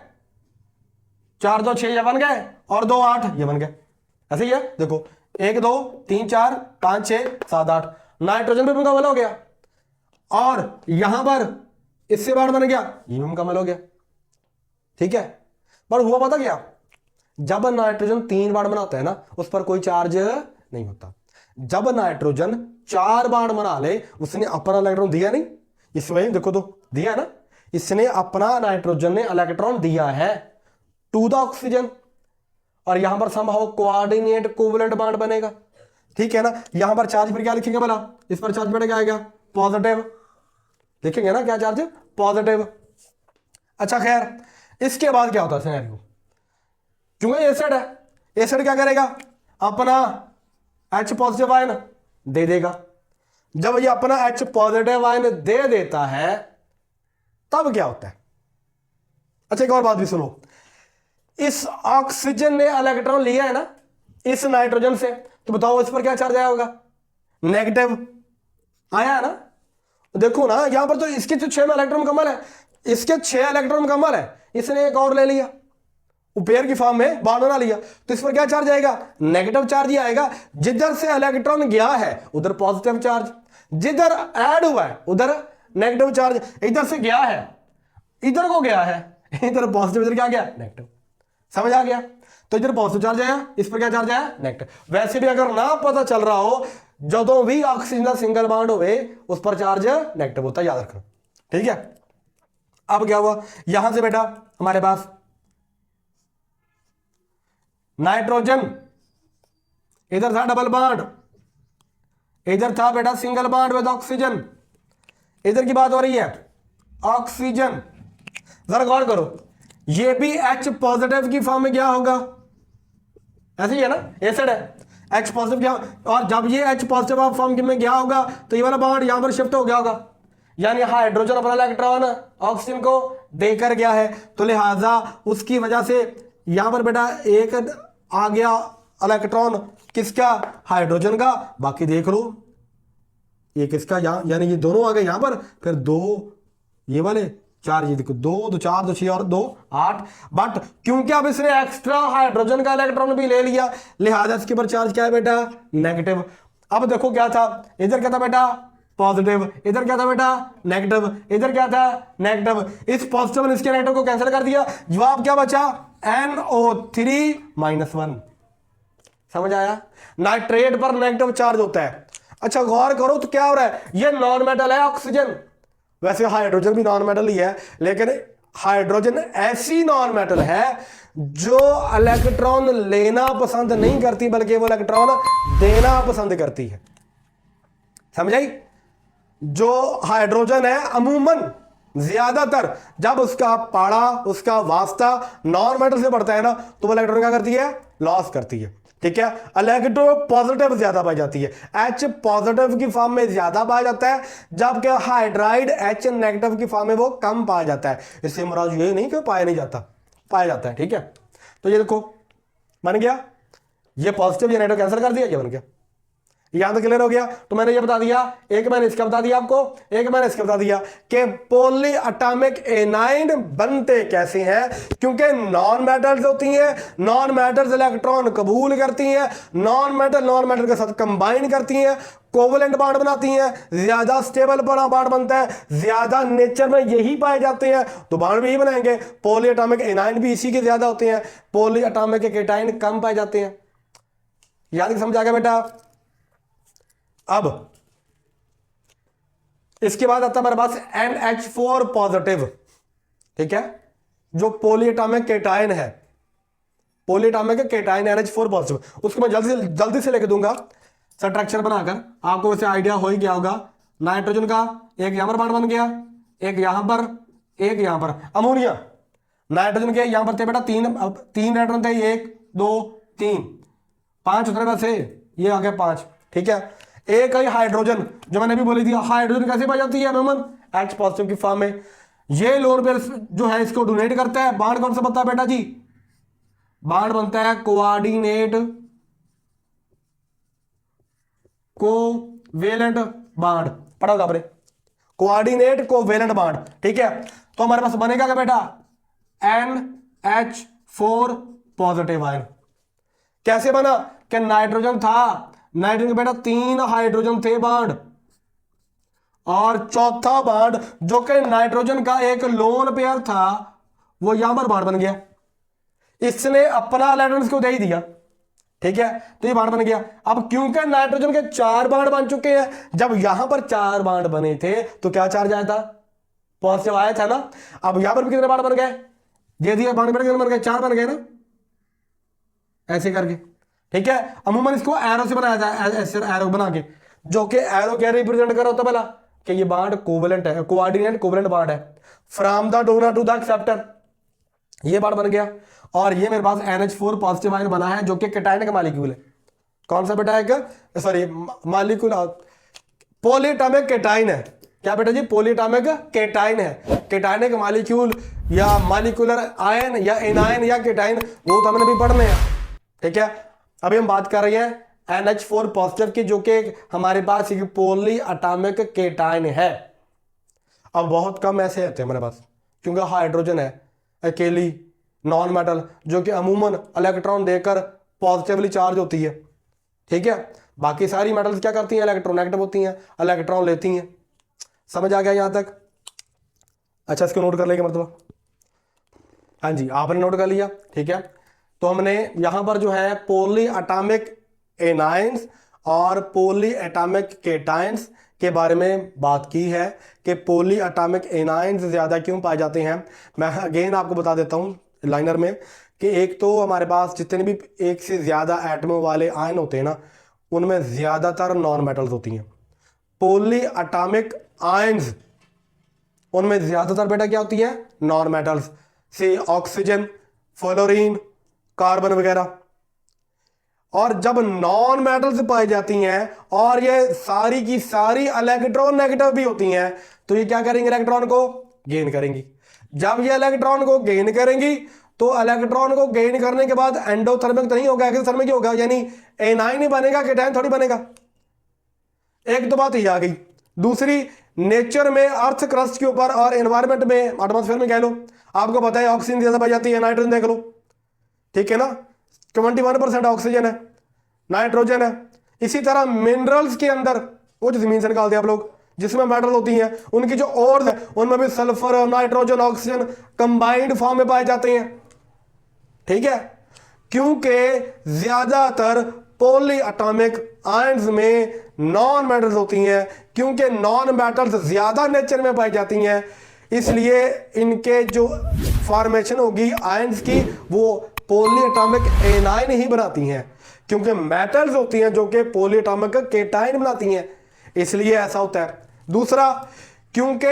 4 2 6 ये बन गए, और 2 8 ये बन गए, ऐसे ही है। देखो 1 2 3 4 5 6 7 8, नाइट्रोजन भी मुकम्मल हो गया, और यहां पर इससे बाण बन गया, ये भी मुकम्मल हो गया, ठीक है। पर हुआ पता क्या, जब नाइट्रोजन 3 बाण बनाता है ना उस पर कोई चार्ज नहीं होता। जब नाइट्रोजन 4 बाण बना ले, उसने अपना इलेक्ट्रॉन दिया नहीं, इसमें देखो तो दिया ना, इसने अपना नाइट्रोजन ने इलेक्ट्रॉन दिया है टू द ऑक्सीजन, और यहां पर संभव कोऑर्डिनेट कोवलेंट बाण बनेगा, ठीक है ना। यहां पर चार्ज फिर क्या लिखेंगे भला, इस पर चार्ज क्या आएगा, पॉजिटिव लिखेंगे ना, क्या चार्ज, पॉजिटिव। अच्छा खैर इसके बाद क्या होता है सिनेरियो, क्योंकि एसिड है, एसिड क्या करेगा, अपना H पॉजिटिव आयन दे देगा। जब ये अपना H पॉजिटिव आयन दे देता है तब क्या होता है। अच्छा एक और बात भी सुनो, इस ऑक्सीजन ने इलेक्ट्रॉन लिया है ना इस नाइट्रोजन से, तो बताओ इस पर क्या चार्ज आया होगा, नेगेटिव आया है ना। देखो ना यहां पर तो इसके जो 6 में इलेक्ट्रॉन मुकम्मल है, इसके 6 इलेक्ट्रॉन मुकम्मल है, इसने एक और ले लिया, पेयर की फॉर्म में बाण बना लिया, तो इस पर क्या चार्ज आएगा, नेगेटिव चार्ज ही आएगा। जिधर से इलेक्ट्रॉन गया है उधर पॉजिटिव चार्ज, जिधर ऐड हुआ है उधर नेगेटिव चार्ज, इधर से गया है इधर को गया है, इधर पॉजिटिव, इधर क्या गया नेगेटिव, समझ आ गया। तो इधर पॉजिटिव चार्ज आया, इस पर क्या चार्ज आया नेगेटिव। वैसे भी अगर ना पता चल रहा हो, जो भी ऑक्सीजन का सिंगल बॉन्ड हुए उस पर चार्ज नेगेटिव होता है, याद रखना, ठीक है। अब क्या हुआ, यहां से बेटा हमारे पास नाइट्रोजन, इधर था डबल बॉन्ड, इधर था बेटा सिंगल बॉन्ड विद ऑक्सीजन, इधर की बात हो रही है ऑक्सीजन। जरा गौर करो, ये भी H पॉजिटिव की फॉर्म में क्या होगा, ऐसे ही है ना, एसिड है, H पॉजिटिव क्या, और जब ये H पॉजिटिव फॉर्म में गया होगा तो ये वाला बॉन्ड यहां पर शिफ्ट हो गया होगा, यानी हाइड्रोजन अपना इलेक्ट्रॉन ऑक्सीजन को देकर गया है, तो लिहाजा उसकी वजह से यहां पर बेटा एक आ गया इलेक्ट्रॉन किसका, हाइड्रोजन का। बाकी देख लो ये किसका, यहां यानी ये दोनों आ गए यहां पर, फिर 2 ये वाले 4, ये देखो 2 2 4 2 6 और 2 8, बट क्योंकि अब इसने एक्स्ट्रा हाइड्रोजन का इलेक्ट्रॉन भी ले लिया, लिहाजा इसके ऊपर चार्ज क्या है बेटा नेगेटिव। अब देखो क्या था, इधर क्या था बेटा पॉजिटिव, इधर क्या था बेटा नेगेटिव, इधर क्या था नेगेटिव। इस पॉजिटिव और इसके नेगेटिव को कैंसिल कर दिया, जवाब क्या बचा NO3-1। समझ आया। नाइट्रेट पर नेगेटिव चार्ज होता है। अच्छा गौर करो तो क्या हो रहा है, ये नॉन मेटल है ऑक्सीजन, वैसे हाइड्रोजन भी नॉन मेटल ही है, लेकिन हाइड्रोजन ऐसी नॉन मेटल है जो इलेक्ट्रॉन लेना पसंद नहीं करती बल्कि वो इलेक्ट्रॉन देना पसंद करती है। समझ आई। जो हाइड्रोजन है अमूमन ज्यादातर जब उसका पाड़ा उसका वास्ता नॉन मेटल से बढ़ता है ना तो वो इलेक्ट्रॉन क्या करती है, लॉस करती है। ठीक है, इलेक्ट्रो पॉजिटिव ज्यादा पाई जाती है, H पॉजिटिव की फॉर्म में ज्यादा पाया जाता है, जबकि हाइड्राइड H नेगेटिव की फॉर्म में वो कम पाया जाता है। इससे मुराद ये नहीं कि पाया नहीं जाता, पाया जाता है। ठीक है, तो ये देखो बन गया, ये पॉजिटिव ये नेगेटिव कैंसिल कर दिया, ये बन गया। यहां तक क्लियर हो गया। तो मैंने ये बता दिया, एक मैंने इसका बता दिया आपको, एक मैंने इसका बता दिया कि पॉली एटॉमिक एनाइन बनते कैसे हैं, क्योंकि नॉन मेटल्स होती हैं, नॉन मेटल्स इलेक्ट्रॉन कबूल करती हैं, नॉन मेटल के साथ कंबाइन करती हैं, कोवलेंट बॉन्ड बनाती हैं, ज्यादा स्टेबल बॉन्ड बनता है, ज्यादा नेचर में यही पाए जाते हैं तो बॉन्ड भी यही बनाएंगे। पॉली एटॉमिक एनाइन भी इसी के ज्यादा होते हैं, पॉली एटॉमिक केटाइन कम पाए जाते हैं। याद समझ आ गया बेटा। अब इसके बाद आता है हमारे पास NH4 पॉजिटिव। ठीक है, जो पॉलीएटॉमिक केटाइन है, पॉलीएटॉमिक केटाइन NH4 पॉजिटिव, उसको मैं जल्दी से लेके दूंगा सब्ट्रैक्शन बनाकर। आपको वैसे आइडिया हो ही गया होगा। नाइट्रोजन का एक यहां पर बॉन्ड बन गया, एक यहां पर, एक यहां पर। अमोनिया नाइट्रोजन के यहां पर थे बेटा तीन नाइट्रोजन थे, 1 2 3 5 उतरे बस, ये आ गया 5। ठीक है, एक है हाइड्रोजन, जो मैंने भी बोली थी, हाइड्रोजन कैसे पाई जाती है अमूमन H पॉजिटिव की फॉर्म में। ये लोन पेयर जो है इसको डोनेट करता है। बॉन्ड कौन सा बनता है बेटा जी, बॉन्ड बनता है कोऑर्डिनेट कोवेलेंट बॉन्ड, पढ़ा होगा आपने, कोऑर्डिनेट कोवेलेंट बॉन्ड। ठीक है, तो हमारे पास बनेगा क्या बेटा NH4 पॉजिटिव आयन। कैसे बना कि नाइट्रोजन था, नाइट्रोजन के बेटा 3 हाइड्रोजन थे बॉन्ड, और चौथा बॉन्ड जो कि नाइट्रोजन का एक लोन पेयर था वो यहां पर बॉन्ड बन गया, इसने अपना इलेक्ट्रॉन इसको दे ही दिया। ठीक है, तो ये बॉन्ड बन गया। अब क्योंकि नाइट्रोजन के 4 बॉन्ड बन चुके हैं, जब यहां पर 4 बॉन्ड बने थे तो क्या चार्ज आया था, पॉजिटिव आया था ना। अब यहां पर भी कितने बॉन्ड बन गए, दे दिया बॉन्ड बन गए, 4 बन गए ना, ऐसे करके। ठीक है, अमूमन इसको एरो से बनाया जाए, ऐसे एरो बना के, जो कि एरो क्या रिप्रेजेंट कर रहा होता है पहला कि ये बॉन्ड कोवेलेंट है, कोऑर्डिनेट कोवेलेंट बॉन्ड है, from the donor to the acceptor, ये बॉन्ड बन गया। और ये मेरे पास NH4 पॉजिटिव आयन बना है जो कि केटाइन का मॉलिक्यूल है। कौन सा बेटा है, सॉरी मॉलिक्यूल, पॉलीएटॉमिक केटाइन है। क्या बेटा जी, पॉलीएटॉमिक केटाइन है। केटाइन का मॉलिक्यूल या मॉलिक्यूलर आयन या एनायन या केटाइन, वो तो हमने भी पढ़ने हैं। ठीक है, अभी हम बात कर रहे हैं NH4 पॉजिटिव की, जो कि हमारे पास एक पॉली एटॉमिक केटाइन है। अब बहुत कम ऐसे होते हैं हमारे पास, क्योंकि हाइड्रोजन है अकेली नॉन मेटल जो कि अमूमन इलेक्ट्रॉन देकर पॉजिटिवली चार्ज होती है। ठीक है, बाकी सारी मेटल्स क्या करती हैं, इलेक्ट्रोनेगेटिव होती हैं, इलेक्ट्रॉन लेती हैं। समझ आ गया यहां तक। अच्छा, इसको नोट कर लेंगे मतलब, हाँ जी आपने नोट कर लिया। ठीक है, तो हमने यहां पर जो है पॉली एटॉमिक एनाइंस और पॉली एटॉमिक केटाइंस के बारे में बात की है कि पॉली एटॉमिक एनाइंस ज्यादा क्यों पाए जाते हैं। मैं अगेन आपको बता देता हूं लाइनर में कि एक तो हमारे पास जितने भी एक से ज्यादा एटमों वाले आयन होते हैं ना, उनमें ज्यादातर नॉन मेटल्स होती हैं। पॉली एटॉमिक आयंस उनमें ज्यादातर बेटा क्या होती है, नॉन मेटल्स, से ऑक्सीजन, फ्लोरीन, कार्बन वगैरह। और जब नॉन मेटल्स पाई जाती हैं और ये सारी की सारी इलेक्ट्रॉन नेगेटिव भी होती हैं, तो ये क्या करेंगे, इलेक्ट्रॉन को गेन करेंगी। जब ये इलेक्ट्रॉन को गेन करेंगी तो इलेक्ट्रॉन को गेन करने के बाद एंडोथर्मिक तो नहीं होगा, एक्सोथर्मिक होगा, यानी एनाइन ही बनेगा, केटाइन थोड़ी बनेगा। एक तो बात ये आ गई। दूसरी, नेचर में अर्थ क्रस्ट के ऊपर और एनवायरमेंट में एटमॉस्फेयर में कह लो, आपको पता है ऑक्सीजन ज्यादा पाई जाती है, नाइट्रोजन देख लो। ठीक है ना, 21% ऑक्सीजन है, नाइट्रोजन है। इसी तरह मिनरल्स के अंदर, वो जो जमीन से निकालते हैं आप लोग, जिसमें मेटल होती हैं, उनकी जो ओर्स है उनमें भी sulphur, nitrogen, oxygen combined form में पाए जाते हैं। ठीक है, क्योंकि ज्यादातर पॉली एटॉमिक आयंस में नॉन मेटल्स होती हैं, क्योंकि नॉन मेटल्स ज्यादा नेचर में पाई जाती हैं, इसलिए इनके जो फॉर्मेशन होगी आयंस की वो पॉली एटॉमिक एनाइन ही बनाती हैं, क्योंकि मेटल्स होती हैं जो कि पॉली एटॉमिक केटाइन बनाती हैं, इसलिए ऐसा होता है। दूसरा, क्योंकि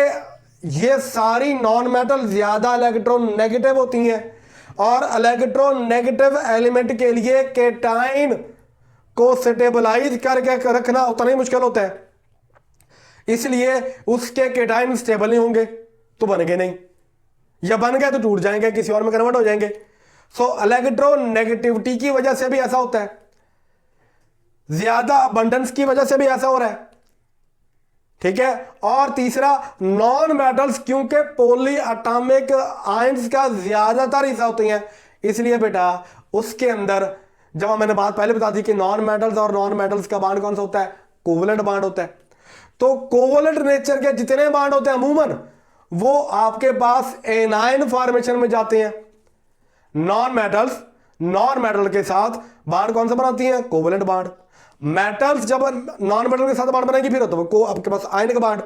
ये सारी नॉन मेटल ज्यादा इलेक्ट्रॉन नेगेटिव होती हैं और इलेक्ट्रॉन नेगेटिव एलिमेंट के लिए केटाइन को स्टेबलाइज करके रखना उतना ही मुश्किल होता है, इसलिए उसके केटाइन स्टेबल नहीं होंगे तो बनेंगे नहीं, या बन गए तो टूट जाएंगे, किसी और में कन्वर्ट हो जाएंगे। सो इलेक्ट्रॉन नेगेटिविटी की वजह से भी ऐसा होता है, ज्यादा अबंडेंस की वजह से भी ऐसा हो रहा है। ठीक है, और तीसरा, नॉन मेटल्स क्योंकि पॉली एटॉमिक आयंस का ज्यादातर हिस्सा होते हैं, इसलिए बेटा उसके अंदर, जब मैंने बात पहले बता दी कि नॉन मेटल्स और नॉन मेटल्स का बांड कौन सा होता है, कोवलेंट बांड होता है, तो कोवलेंट नेचर के जितने बांड होते हैं अमूमन वो आपके पास एनाइन फॉर्मेशन में जाते हैं। नॉन मेटल के साथ बांड कौन सा बनाती हैं, कोवलेंट बांड। मेटल्स जब नॉन मेटल के साथ बांड बनाएंगे फिर तो वो आपके पास आयन का बांड।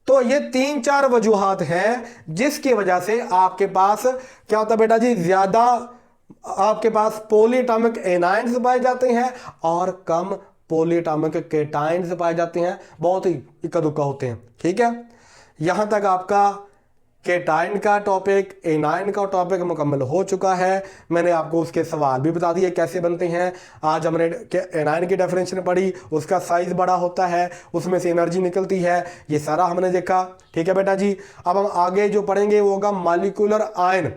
तो ये 3-4 वजूहात हैं जिसकी वजह से आपके पास क्या होता है बेटा जी, ज्यादा आपके पास पॉलीएटॉमिक एनाइंस पाए जाते हैं और कम पॉलीएटॉमिक केटाइंस पाए जाते हैं, बहुत ही इक्का दुक्का होते हैं। ठीक है, यहां तक आपका केटाइन का टॉपिक, एनाइन का टॉपिक मुकम्मल हो चुका है। मैंने आपको उसके सवाल भी बता दिए कैसे बनते हैं। आज हमने एनाइन की डेफिनेशन पढ़ी, उसका साइज बड़ा होता है, उसमें से एनर्जी निकलती है, ये सारा हमने देखा। ठीक है बेटा जी, अब हम आगे जो पढ़ेंगे वो होगा मॉलिक्यूलर आयन।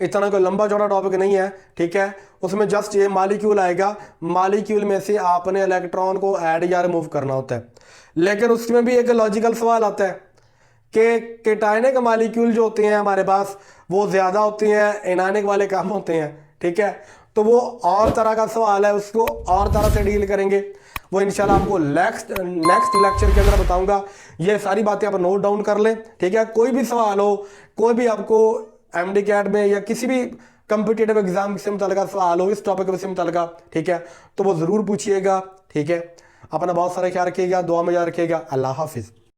इतना कोई लंबा चौड़ा टॉपिक नहीं है, ठीक है, उसमें जस्ट ये मॉलिक्यूल आएगा, मॉलिक्यूल में से आपने इलेक्ट्रॉन को ऐड या रिमूव करना होता है। लेकिन उसमें भी एक लॉजिकल सवाल आता है कि केटाइनिक मॉलिक्यूल जो होते हैं हमारे पास वो ज़्यादा होते हैं, एनाइनिक वाले कम होते हैं। ठीक है, तो वो और तरह का सवाल है, उसको और तरह से डील करेंगे, वो इंशाल्लाह आपको नेक्स्ट लेक्चर के अंदर बताऊंगा। ये सारी बातें आप नोट डाउन कर लें। ठीक है, कोई भी सवाल हो, कोई भी आपको MD कैट में या किसी भी कंपिटिटिव एग्जाम से मुतल्लिका सवाल हो, इस टॉपिक से मुतल्लिका, ठीक है, तो वो ज़रूर पूछिएगा। ठीक है, अपना बहुत सारा ख्याल रखिएगा, दुआ में याद रखिएगा। अल्लाह हाफिज़।